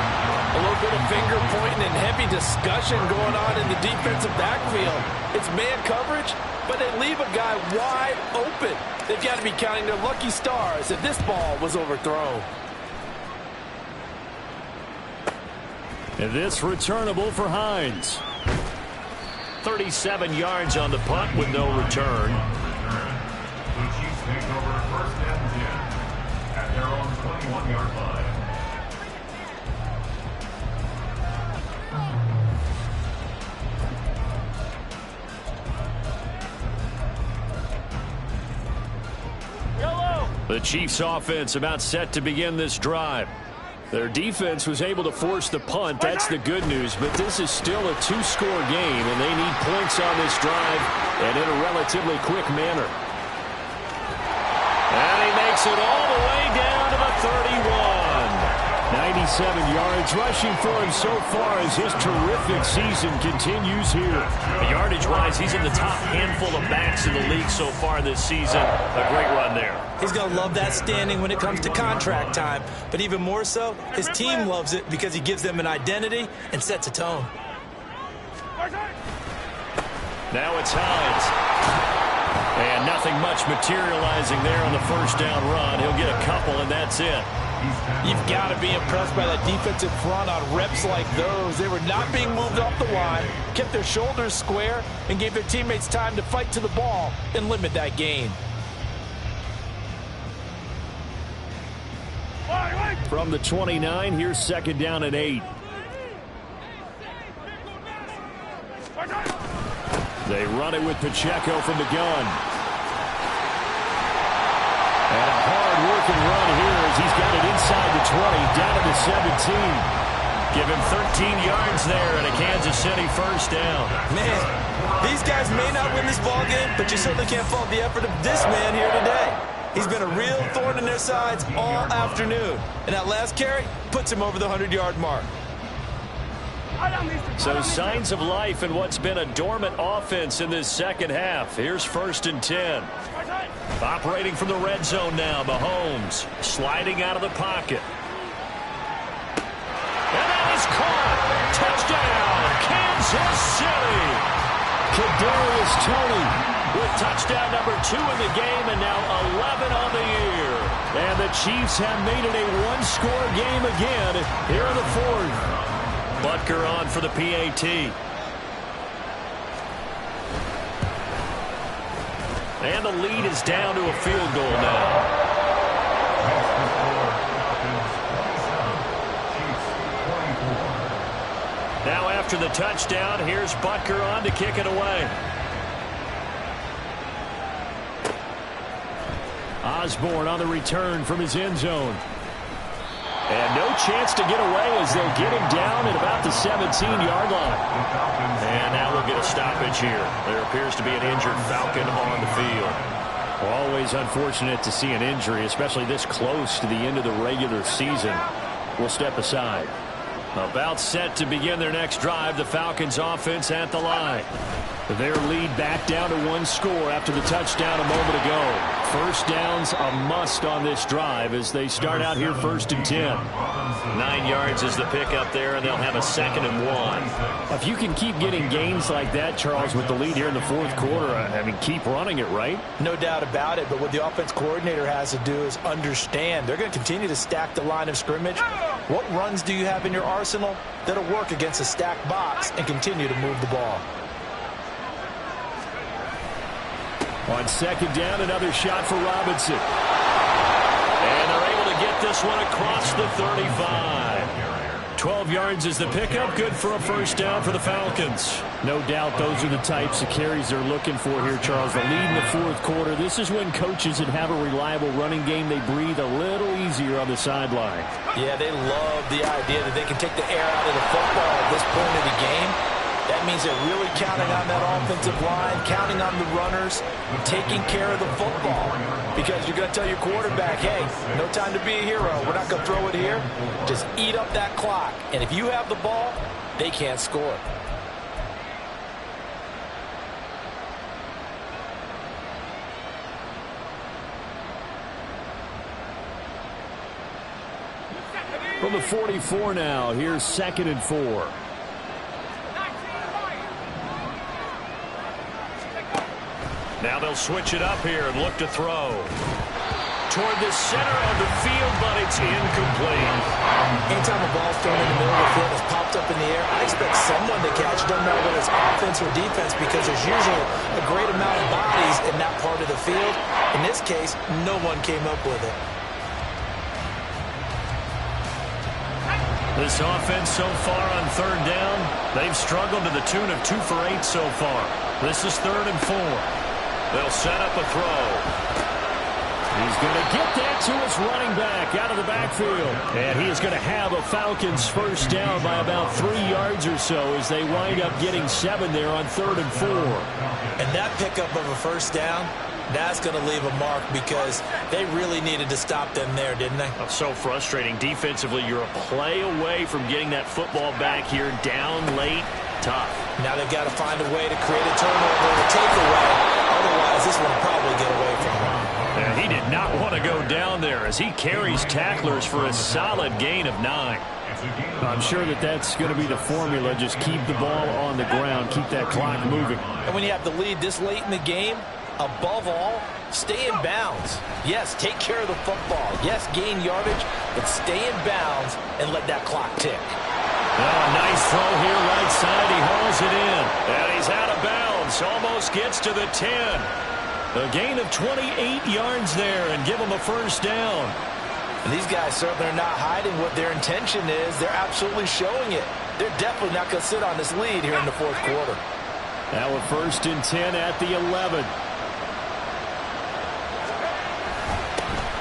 A little bit of finger pointing and heavy discussion going on in the defensive backfield. It's man coverage, but they leave a guy wide open. They've got to be counting their lucky stars if this ball was overthrown.
And this returnable for Hines.
37 yards on the punt with no return.
The Chiefs take over 1st and 10 at their own 21-yard line.
The Chiefs offense about set to begin this drive. Their defense was able to force the punt. That's the good news. But this is still a 2-score game, and they need points on this drive and in a relatively quick manner.
And he makes it all the way down to the 31.
97 yards rushing for him so far as his terrific season continues here.
Yardage-wise, he's in the top handful of backs in the league so far this season. A great run there.
He's going to love that standing when it comes to contract time. But even more so, his team loves it because he gives them an identity and sets a tone.
Now it's Hines. And nothing much materializing there on the first down run. He'll get a couple, and that's it.
You've got to be impressed by that defensive front on reps like those. They were not being moved off the line, kept their shoulders square, and gave their teammates time to fight to the ball and limit that gain.
From the 29, here's 2nd down and 8. They run it with Pacheco from the gun. And a hard-working run here as he's got it inside the 20, down to the 17.
Give him 13 yards there and a Kansas City first down.
Man, these guys may not win this ball game, but you certainly can't fault the effort of this man here today. He's been a real thorn in their sides all afternoon. And that last carry puts him over the 100-yard mark.
So signs of life in what's been a dormant offense in this second half. Here's 1st and 10. Operating from the red zone now, Mahomes sliding out of the pocket. And that is caught. Touchdown, Kansas City.
Kadarius Toney
with touchdown number 2 in the game and now 11 on the year.
And the Chiefs have made it a 1-score game again here in the 4th.
Butker on for the PAT. And the lead is down to a field goal now. Now after the touchdown, here's Butker on to kick it away.
Osborne on the return from his end zone. And no chance to get away as they'll get him down at about the 17-yard line.
And now we'll get a stoppage here. There appears to be an injured Falcon on the field.
Always unfortunate to see an injury, especially this close to the end of the regular season. We'll step aside.
About set to begin their next drive, the Falcons offense at the line.
Their lead back down to 1 score after the touchdown a moment ago. First down's a must on this drive as they start out here 1st and 10.
9 yards is the pickup there, and they'll have a 2nd and 1.
If you can keep getting gains like that, Charles, with the lead here in the 4th quarter, I mean, keep running it, right?
No doubt about it, but what the offense coordinator has to do is understand. They're going to continue to stack the line of scrimmage. What runs do you have in your arsenal that'll work against a stacked box and continue to move the ball?
On 2nd down, another shot for Robinson.
And they're able to get this one across the 35.
12 yards is the pickup. Good for a first down for the Falcons. No doubt those are the types of carries they're looking for here, Charles. The lead in the 4th quarter. This is when coaches that have a reliable running game, they breathe a little easier on the sideline.
Yeah, they love the idea that they can take the air out of the football at this point of the game. That means they're really counting on that offensive line, counting on the runners, taking care of the football. Because you're going to tell your quarterback, hey, no time to be a hero. We're not going to throw it here. Just eat up that clock. And if you have the ball, they can't score.
From the 44 now, here's 2nd and 4.
Now they'll switch it up here and look to throw. toward the center of the field, but it's incomplete.
Anytime a ball's thrown in the middle of the field that's popped up in the air, I expect someone to catch it. Doesn't matter whether it's offense or defense, because there's usually a great amount of bodies in that part of the field. In this case, no one came up with it.
This offense so far on third down, they've struggled to the tune of 2 for 8 so far. This is 3rd and 4. They'll set up a throw.
He's going to get that to his running back out of the backfield. And he is going to have a Falcons first down by about 3 yards or so as they wind up getting 7 there on 3rd and 4.
And that pickup of a first down, that's going to leave a mark because they really needed to stop them there, didn't they?
Oh, so frustrating. Defensively, you're a play away from getting that football back here down late. Tough.
Now they've got to find a way to create a turnover or a takeaway. Otherwise, this one will probably get away from them.
And he did not want to go down there as he carries tacklers for a solid gain of 9.
I'm sure that that's going to be the formula. Just keep the ball on the ground. Keep that clock moving.
And when you have the lead this late in the game, above all, stay in bounds. Yes, take care of the football. Yes, gain yardage, but stay in bounds and let that clock tick.
Oh, nice throw here right side. He hauls it in. And he's out of bounds. Almost gets to the 10. A gain of 28 yards there and give him a first down.
And these guys certainly are not hiding what their intention is. They're absolutely showing it. They're definitely not going to sit on this lead here in the 4th quarter.
Now a 1st and 10 at the 11.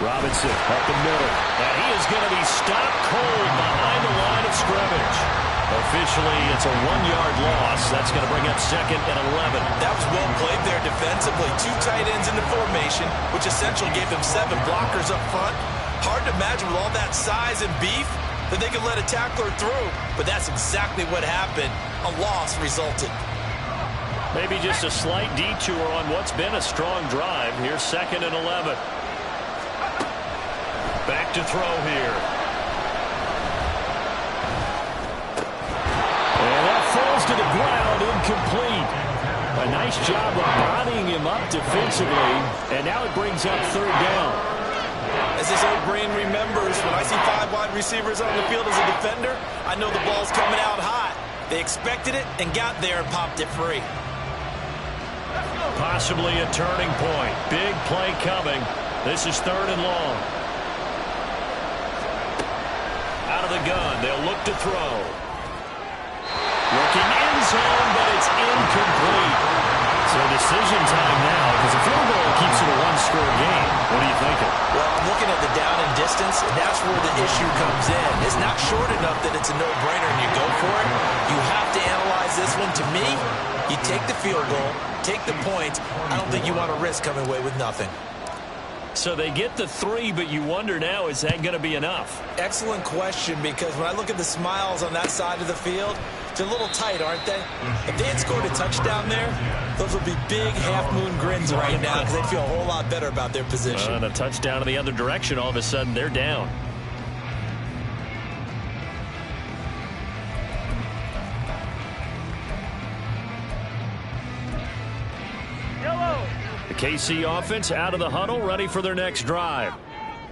Robinson up the middle.
And he is going to be stopped cold behind the line of scrimmage. Officially, it's a 1-yard loss. That's going to bring up 2nd and 11.
That was well played there defensively. 2 tight ends in the formation, which essentially gave them 7 blockers up front. Hard to imagine with all that size and beef that they could let a tackler through. But that's exactly what happened. A loss resulted.
Maybe just a slight detour on what's been a strong drive. Here's 2nd and 11. Back to throw here.
And that falls to the ground, incomplete. A nice job of bodying him up defensively. And now it brings up 3rd down.
As this old brain remembers, when I see 5 wide receivers on the field as a defender, I know the ball's coming out hot. They expected it and got there and popped it free.
Possibly a turning point. Big play coming. This is 3rd and long. Out of the gun. They'll look to throw. Looking end zone, but it's incomplete. So decision time now, because a field goal keeps it a 1-score game. What are you thinking?
Well, I'm looking at the down and distance, and that's where the issue comes in. It's not short enough that it's a no-brainer and you go for it. You have to analyze this one. To me, you take the field goal, take the points. I don't think you want to risk coming away with nothing.
So they get the 3, but you wonder now, is that going to be enough?
Excellent question, because when I look at the smiles on that side of the field, they're a little tight, aren't they? If they had scored a touchdown there, those would be big half-moon grins right now because they'd feel a whole lot better about their position.
And a touchdown in the other direction, all of a sudden they're down. The KC offense out of the huddle, ready for their next drive.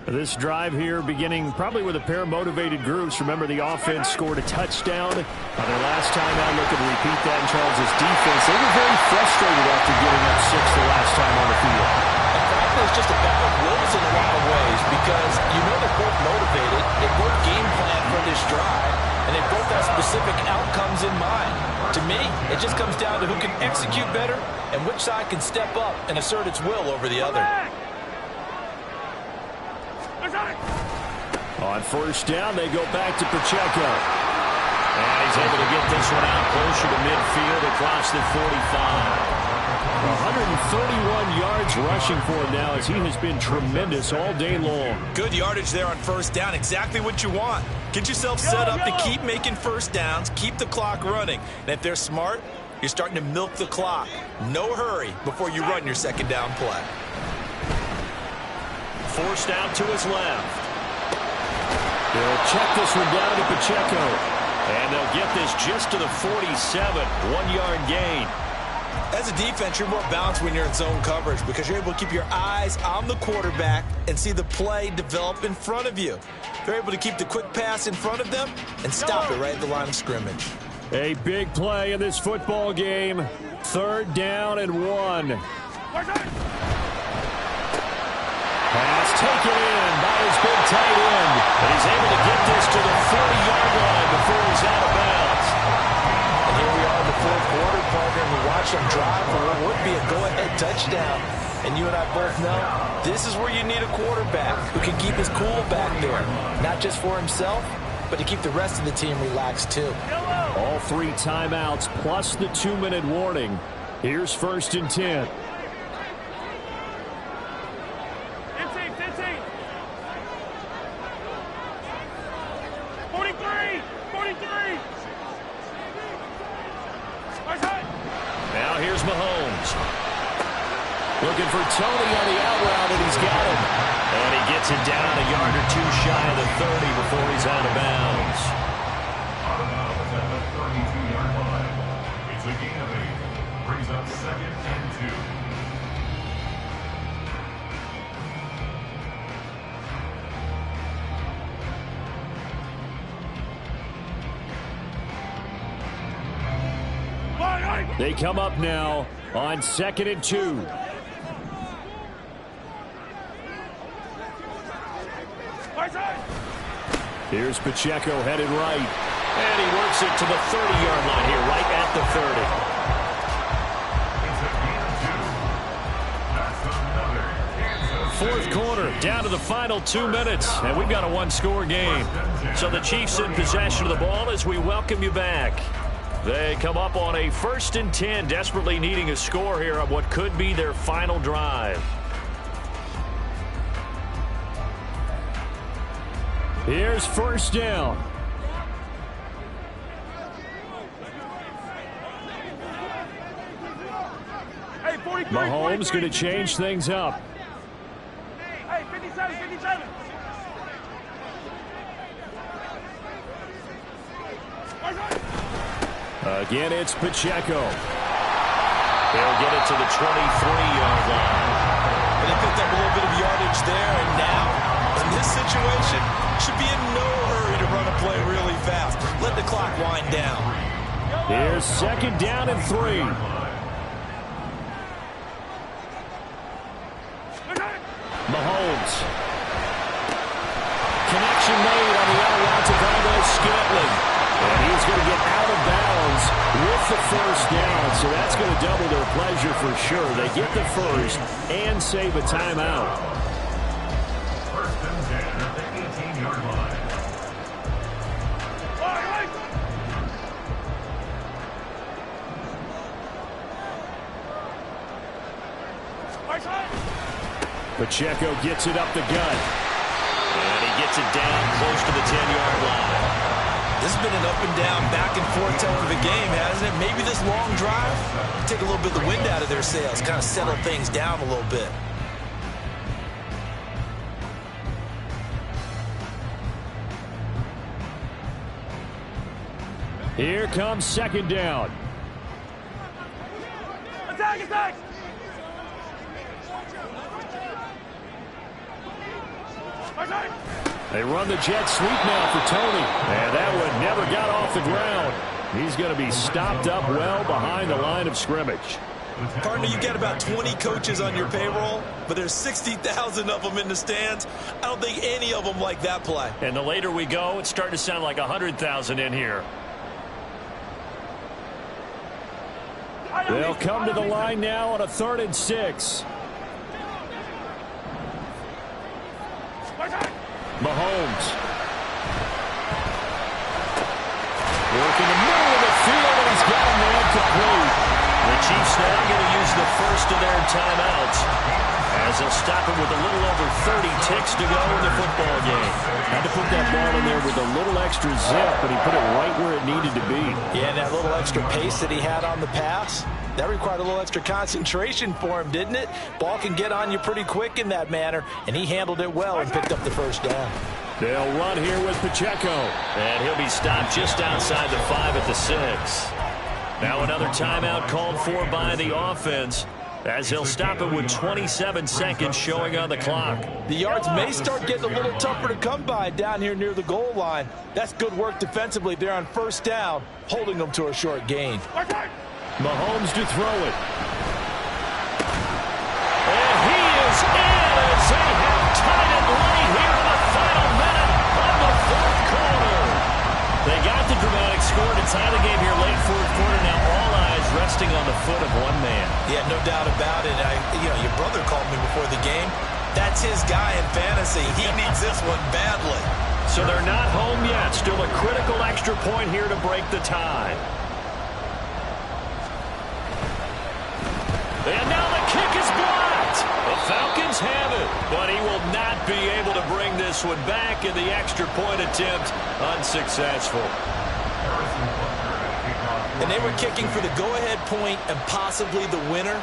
This drive here beginning probably with a pair of motivated groups. Remember, the offense scored a touchdown on their last time out. Looking to repeat that in Charles' defense. They were very frustrated after getting up 6 the last time on the field.
And frankly, it's just a battle of wills in a lot of ways because you know they're both motivated. They both game plan for this drive, and they both have specific outcomes in mind. To me, it just comes down to who can execute better and which side can step up and assert its will over the other.
On 1st down, they go back to Pacheco.
And he's able to get this one out closer to midfield across the 45.
131 yards rushing for him now as he has been tremendous all day long.
Good yardage there on 1st down. Exactly what you want. Get yourself set up to keep making 1st downs, keep the clock running. And if they're smart, you're starting to milk the clock. No hurry before you run your 2nd down play.
Forced out to his left.
They'll check this one down to Pacheco.
And they'll get this just to the 47. 1-yard gain.
As As a defense, you're more balanced when you're in zone coverage because you're able to keep your eyes on the quarterback and see the play develop in front of you. They're able to keep the quick pass in front of them and stop it right at the line of scrimmage.
A big play in this football game. 3rd down and 1. Pass taken in by his big tight end.
And he's able to get this to the 40-yard line before he's out of bounds.
And here we are in the 4th quarter, partner, and we watch them drive for what would be a go-ahead touchdown. And you and I both know this is where you need a quarterback who can keep his cool back there, not just for himself, but to keep the rest of the team relaxed too.
All 3 timeouts plus the 2-minute warning. Here's 1st and 10.
43!
Now here's Mahomes. Looking for Tony on the out route, and he's got him. And he gets it down a yard or 2 shy of the 30 before he's out of bounds.
Out of bounds at the 32-yard line. It's a gain of 8. Brings up 2nd and 2.
They come up now on 2nd and 2. Here's Pacheco headed right.
And he works it to the 30-yard line here, right at the 30. 4th quarter, down to the final 2 minutes, and we've got a 1-score game. So the Chiefs in possession of the ball as we welcome you back. They come up on a 1st and 10, desperately needing a score here on what could be their final drive.
Here's 1st down.
Hey, 43,
Mahomes going to change things up.
Hey, 57.
Again, it's Pacheco.
They'll get it to the 23-yard line.
And they picked up a little bit of yardage there, and now, in this situation, should be in no hurry to run a play really fast. Let the clock wind down.
Here's 2nd down and 3. Mahomes. Connection made on the out route to Valdez-Scantling. And he's going to get out of bounds with the 1st down. So that's going to double their pleasure for sure. They get the 1st and save a timeout.
1st and 10 at the 18-yard line.
Pacheco gets it up the gut.
And he gets it down close to the 10-yard line.
This has been an up and down, back and forth type of a game, hasn't it? Maybe this long drive, take a little bit of the wind out of their sails, kind of settle things down a little bit.
Here comes 2nd down.
Attack!
They run the jet sweep now for Tony. And that one never got off the ground. He's going to be stopped up well behind the line of scrimmage.
Partner, you got about 20 coaches on your payroll, but there's 60,000 of them in the stands. I don't think any of them like that play.
And the later we go, it's starting to sound like 100,000 in here.
They'll come to the line now on a 3rd and 6. Mahomes. Working the middle of the field, and he's got him there complete.
The Chiefs now going to use the 1st of their timeouts as they'll stop it with a little over 30 ticks to go in the football game.
Had to put that ball in there with a little extra zip, but he put it right where it needed to be.
Yeah, and that little extra pace that he had on the pass, that required a little extra concentration for him, didn't it? Ball can get on you pretty quick in that manner, and he handled it well and picked up the 1st down.
They'll run here with Pacheco.
And he'll be stopped just outside the 5 at the 6. Now another timeout called for by the offense, as they'll stop it with 27 seconds showing on the clock.
The yards may start getting a little tougher to come by down here near the goal line. That's good work defensively there on first down, holding them to a short gain.
Mahomes to throw it.
And he is in as they have tied it late here in the final minute of the fourth quarter. They got the dramatic score to tie the game here late fourth quarter. Now all eyes resting on the foot of one man.
Yeah, no doubt about it. Your brother called me before the game. That's his guy in fantasy. He needs this one badly.
So they're not home yet. Still a critical extra point here to break the tie. And now the kick is blocked. The Falcons have it, but he will not be able to bring this one back, and the extra point attempt unsuccessful.
And they were kicking for the go-ahead point and possibly the winner,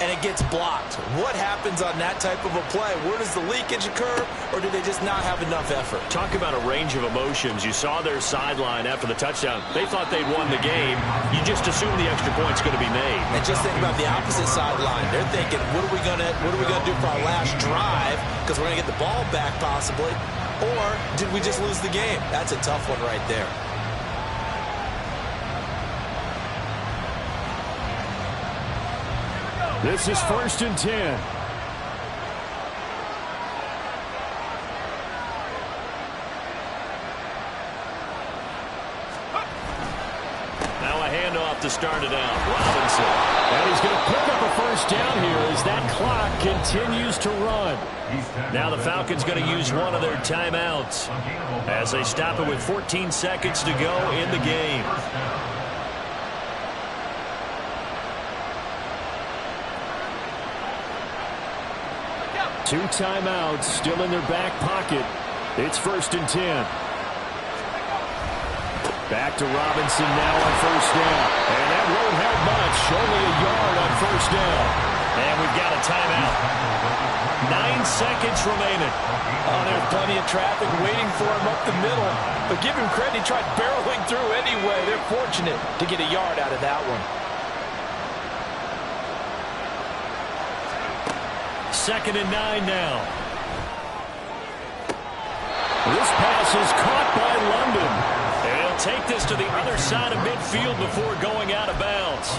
and it gets blocked. What happens on that type of a play? Where does the leakage occur, or do they just not have enough effort?
Talk about a range of emotions. You saw their sideline after the touchdown. They thought they'd won the game. You just assume the extra point's going to be made.
And just think about the opposite sideline. They're thinking, what are we gonna do for our last drive? Because we're gonna get the ball back possibly. Or did we just lose the game? That's a tough one right there.
This is 1st and 10.
Now a handoff to start it out. Robinson.
And he's going to pick up a first down here as that clock continues to run.
Now the Falcons going to use one of their timeouts as they stop it with 14 seconds to go in the game.
Two timeouts still in their back pocket. It's 1st and 10. Back to Robinson now on first down. And that won't help much. Only a yard on first down.
And we've got a timeout. 9 seconds remaining.
Oh, there's plenty of traffic waiting for him up the middle. But give him credit, he tried barreling through anyway. They're fortunate to get a yard out of that one.
2nd and 9 now.
This pass is caught by London.
And he'll take this to the other side of midfield before going out of bounds.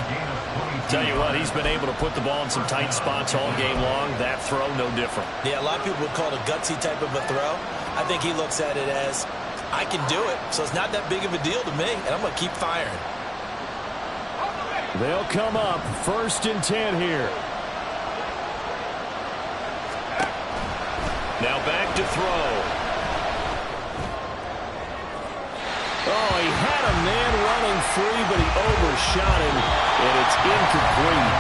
Tell you what, he's been able to put the ball in some tight spots all game long. That throw, no different.
Yeah, a lot of people would call it a gutsy type of a throw. I think he looks at it as, I can do it, so it's not that big of a deal to me, and I'm going to keep firing.
They'll come up 1st and 10 here.
Now back to throw.
Oh, he had a man running free, but he overshot him, and it's incomplete.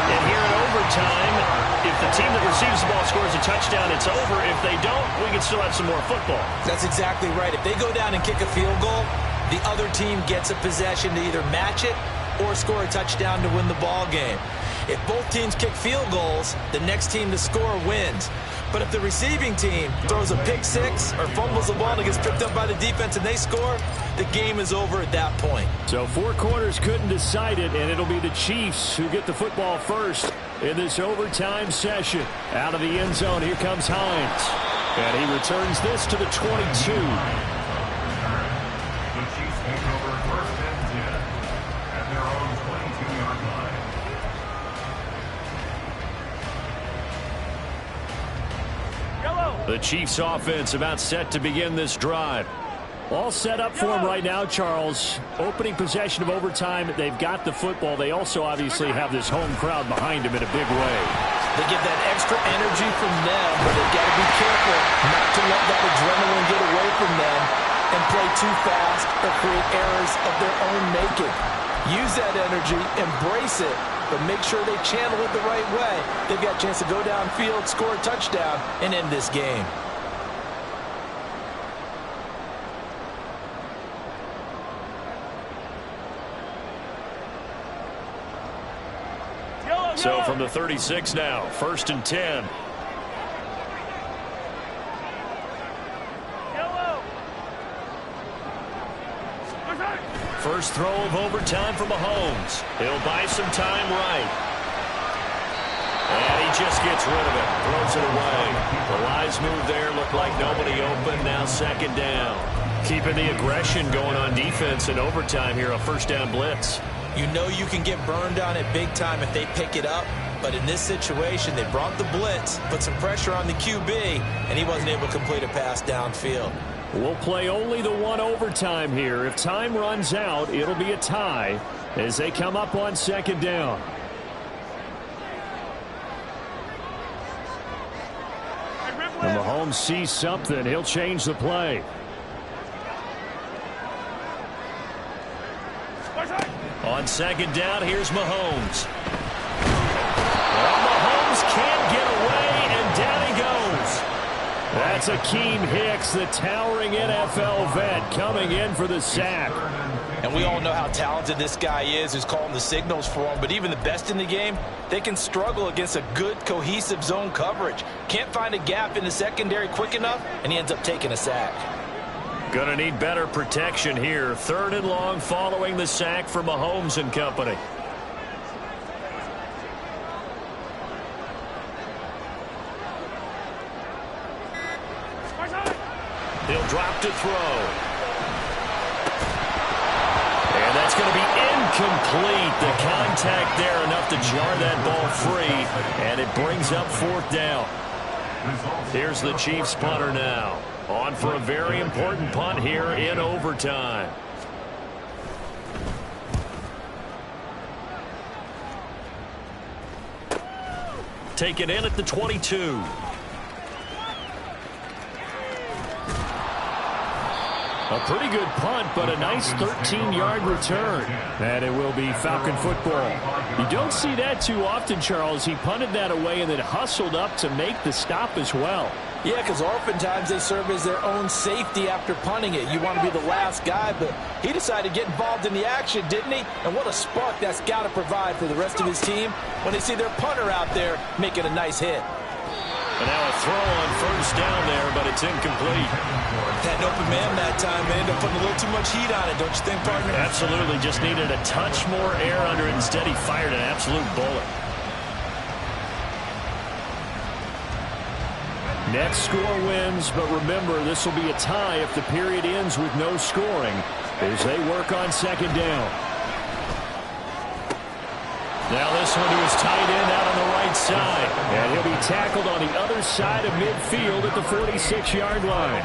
And here in overtime, if the team that receives the ball scores a touchdown, it's over. If they don't, we can still have some more football.
That's exactly right. If they go down and kick a field goal, the other team gets a possession to either match it or score a touchdown to win the ball game. If both teams kick field goals, the next team to score wins. But if the receiving team throws a pick six or fumbles the ball and gets picked up by the defense and they score, the game is over at that point.
So 4 quarters couldn't decide it, and it'll be the Chiefs who get the football first in this overtime session. Out of the end zone, here comes Hines. And he returns this to the 22.
The Chiefs take over 1st and 10 at their own 22-yard line.
The Chiefs offense about set to begin this drive. All set up for him right now, Charles. Opening possession of overtime. They've got the football. They also obviously have this home crowd behind them in a big way.
They get that extra energy from them, but they've got to be careful not to let that adrenaline get away from them and play too fast or create errors of their own making. Use that energy, embrace it, but make sure they channel it the right way. They've got a chance to go downfield, score a touchdown, and end this game.
So from the 36 now, 1st and 10. first throw of overtime for Mahomes. He'll buy some time right. And he just gets rid of it. Throws it away. The wise move there. Looked like nobody open. Now second down. Keeping the aggression going on defense in overtime here. A first down blitz.
You know you can get burned on it big time if they pick it up. But in this situation, they brought the blitz, put some pressure on the QB, and he wasn't able to complete a pass downfield.
We'll play only the one overtime here. If time runs out, it'll be a tie as they come up on second down. And Mahomes sees something. He'll change the play.
On second down, here's Mahomes. Well, Mahomes can't get away, and down he goes.
That's Akeem Hicks, the towering NFL vet, coming in for the sack.
And we all know how talented this guy is who's calling the signals for him. But even the best in the game, they can struggle against a good, cohesive zone coverage. Can't find a gap in the secondary quick enough, and he ends up taking a sack.
Gonna need better protection here. Third and long following the sack for Mahomes and company. He'll drop to throw. And that's going to be incomplete. The contact there enough to jar that ball free. And it brings up fourth down. Here's the Chiefs punter now. On for a very important punt here in overtime. Taken in at the 22.
A pretty good punt, but a nice 13-yard return. And it will be Falcon football. You don't see that too often, Charles. He punted that away and then hustled up to make the stop as well.
Yeah, because oftentimes they serve as their own safety after punting it. You want to be the last guy, but he decided to get involved in the action, didn't he? And what a spark that's got to provide for the rest of his team when they see their punter out there making a nice hit.
And now a throw on first down there, but it's incomplete.
Had an open man that time, man. Ended up putting a little too much heat on it, don't you think, partner?
Absolutely. Just needed a touch more air under it. Instead, he fired an absolute bullet.
Net score wins, but remember, this will be a tie if the period ends with no scoring as they work on second down.
Now this one to his tight end out on the right side.
And he'll be tackled on the other side of midfield at the 46-yard line.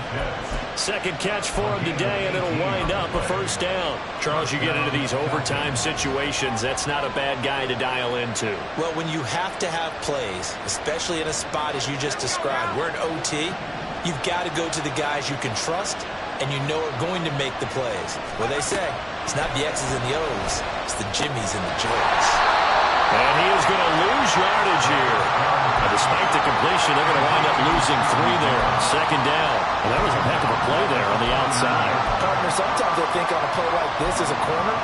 Second catch for him today, and it'll wind up a first down. Charles, you get into these overtime situations, that's not a bad guy to dial into.
Well, when you have to have plays, especially in a spot as you just described, we're in OT, you've got to go to the guys you can trust and you know are going to make the plays. Well, they say, it's not the X's and the O's, it's the Jimmies and the Joes.
And he is going to lose yardage here. And despite the completion, they're going to wind up losing 3 there. Second down.
Well, that was a heck of a play there on the outside.
Partner, sometimes I think on a play like this as a corner,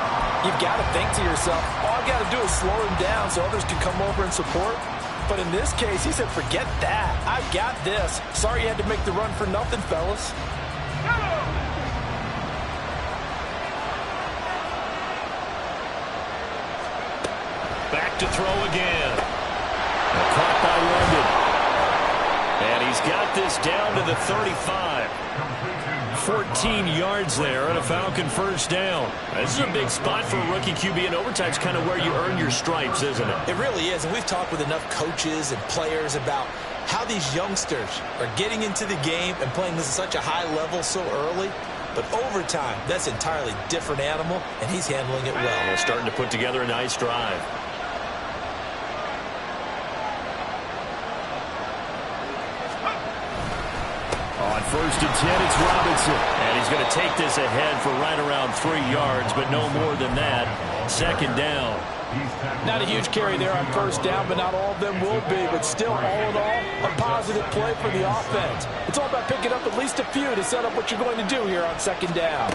you've got to think to yourself, all I got to do is slow him down so others can come over and support. But in this case, he said, forget that. I got this. Sorry you had to make the run for nothing, fellas.
Back to throw again. Caught by London. And he's got this down to the 35. 14 yards there and a Falcon first down. This is a big spot for a rookie QB, and overtime's kind of where you earn your stripes, isn't it?
It really is, and we've talked with enough coaches and players about how these youngsters are getting into the game and playing this at such a high level so early. But overtime, that's an entirely different animal, and he's handling it well.
They're starting to put together a nice drive.
On first and 10, it's Robinson.
And he's going to take this ahead for right around 3 yards, but no more than that. Second down.
Not a huge carry there on first down, but not all of them will be. But still, all in all, a positive play for the offense. It's all about picking up at least a few to set up what you're going to do here on second down.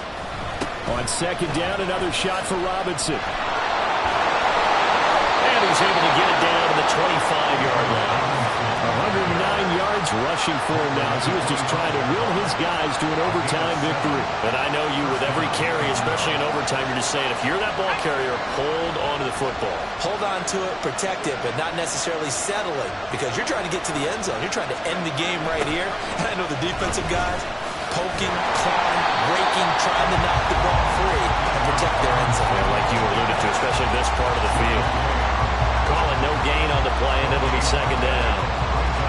On second down, another shot for Robinson.
And he's able to get it down to the 25-yard line.
109 yards rushing for him now as he was just trying to will his guys to an overtime victory.
And I know you, with every carry, especially in overtime, you're just saying, if you're that ball carrier, hold on to the football.
Hold on to it, protect it, but not necessarily settling, because you're trying to get to the end zone. You're trying to end the game right here. And I know the defensive guys poking, clawing, breaking, trying to knock the ball free and protect their end zone.
Yeah, like you alluded to, especially this part of the field. Calling no gain on the play, and it'll be second down.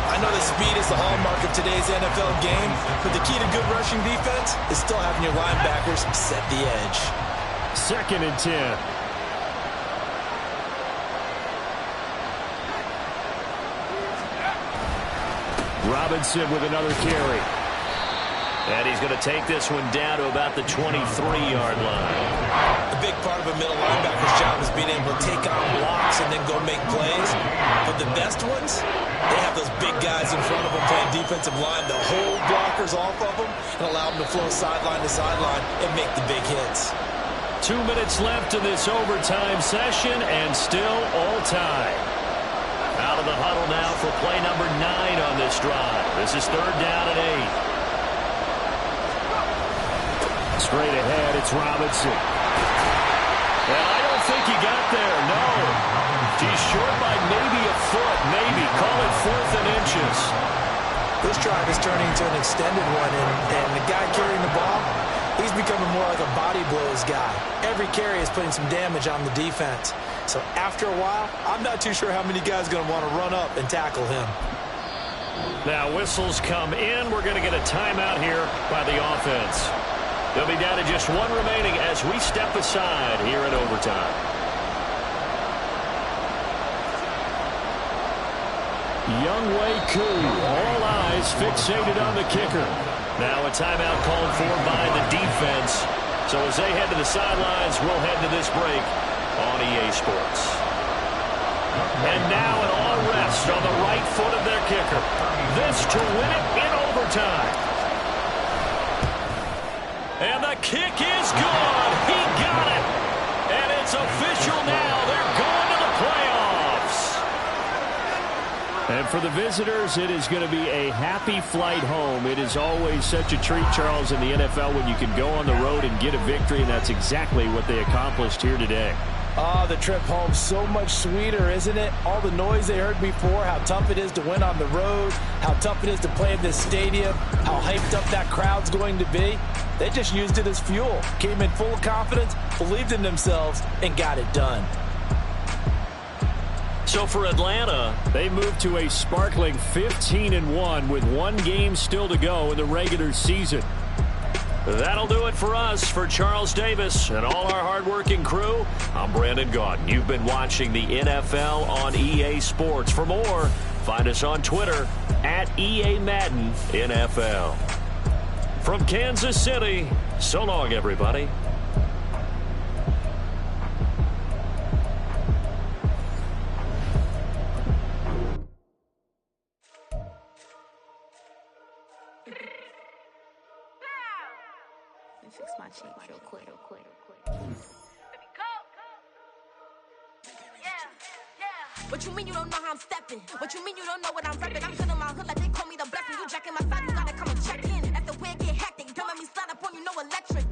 I know the speed is the hallmark of today's NFL game, but the key to good rushing defense is still having your linebackers set the edge.
2nd and 10. Robinson with another carry.
And he's going to take this one down to about the 23-yard line.
A big part of a middle linebacker's job is being able to take on blocks and then go make plays. But the best ones, they have those big guys in front of them playing defensive line to hold blockers off of them and allow them to flow sideline to sideline and make the big hits.
2 minutes left in this overtime session, and still all time.
Out of the huddle now for play number 9 on this drive. This is 3rd down and 8.
Straight ahead, it's Robinson.
Well, I don't think he got there, no. He's short by maybe a foot, maybe. Call it 4th and inches.
This drive is turning into an extended one, and the guy carrying the ball, he's becoming more like a body blows guy. Every carry is putting some damage on the defense. So after a while, I'm not too sure how many guys are going to want to run up and tackle him.
Now whistles come in. We're going to get a timeout here by the offense. They'll be down to just 1 remaining as we step aside here in overtime.
Younghoe Koo, all eyes fixated on the kicker.
Now a timeout called for by the defense. So as they head to the sidelines, we'll head to this break on EA Sports. And now an all rest on the right foot of their kicker. This to win it in overtime. And the kick is good. He got it. And it's official now. They're going to the playoffs.
And for the visitors, it is going to be a happy flight home. It is always such a treat, Charles, in the NFL when you can go on the road and get a victory, and that's exactly what they accomplished here today.
Oh, the trip home, so much sweeter, isn't it? All the noise they heard before, how tough it is to win on the road, how tough it is to play in this stadium, how hyped up that crowd's going to be. They just used it as fuel, came in full of confidence, believed in themselves, and got it done.
So for Atlanta,
they moved to a sparkling 15-1 with 1 game still to go in the regular season.
that'll do it for us. For Charles Davis and all our hardworking crew, I'm Brandon Gaudin. You've been watching the NFL on EA Sports. For more, find us on Twitter at EA Madden NFL. From Kansas City, so long, everybody.
Fix my cheek real quick. What you mean you don't know how I'm stepping? What you mean you don't know what I'm repping? I'm good in my hood like they call me the blessing. You jacking my side, you gotta come and check in. After the way it get hectic, don't let me slide up on you, no electric.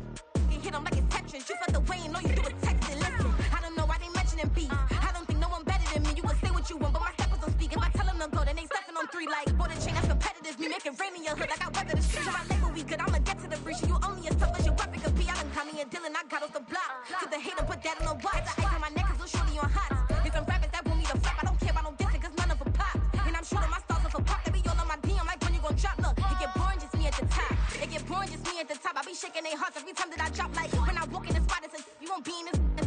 You hit them like it's Tetris. You felt the way and know you do it texting. Listen, I don't know why they mentioning beef. I don't think no one better than me. You can say what you want, but my steppers don't speak. If I tell them to go, then they stepping on 3 like border chain. That's competitive. Me make it rain in your hood like I weather the street. My label we good, I'ma get to the breach. You only as tough as your weapon could be. I done Connie and Dylan, I got off the block. To the hate and put that in the watch. The ice on my neck is little shorty on hot. If some rappers that want me to flop, I don't care about no dissing, cause none of them pop. And I'm shooting my stars off a pop. They be all on my DM like when you gon' drop. Look, it get boring, just me at the top. It get boring, just me at the top. I be shaking their hearts every time that I drop. Like when I walk in the spot, it's a, you won't be in this.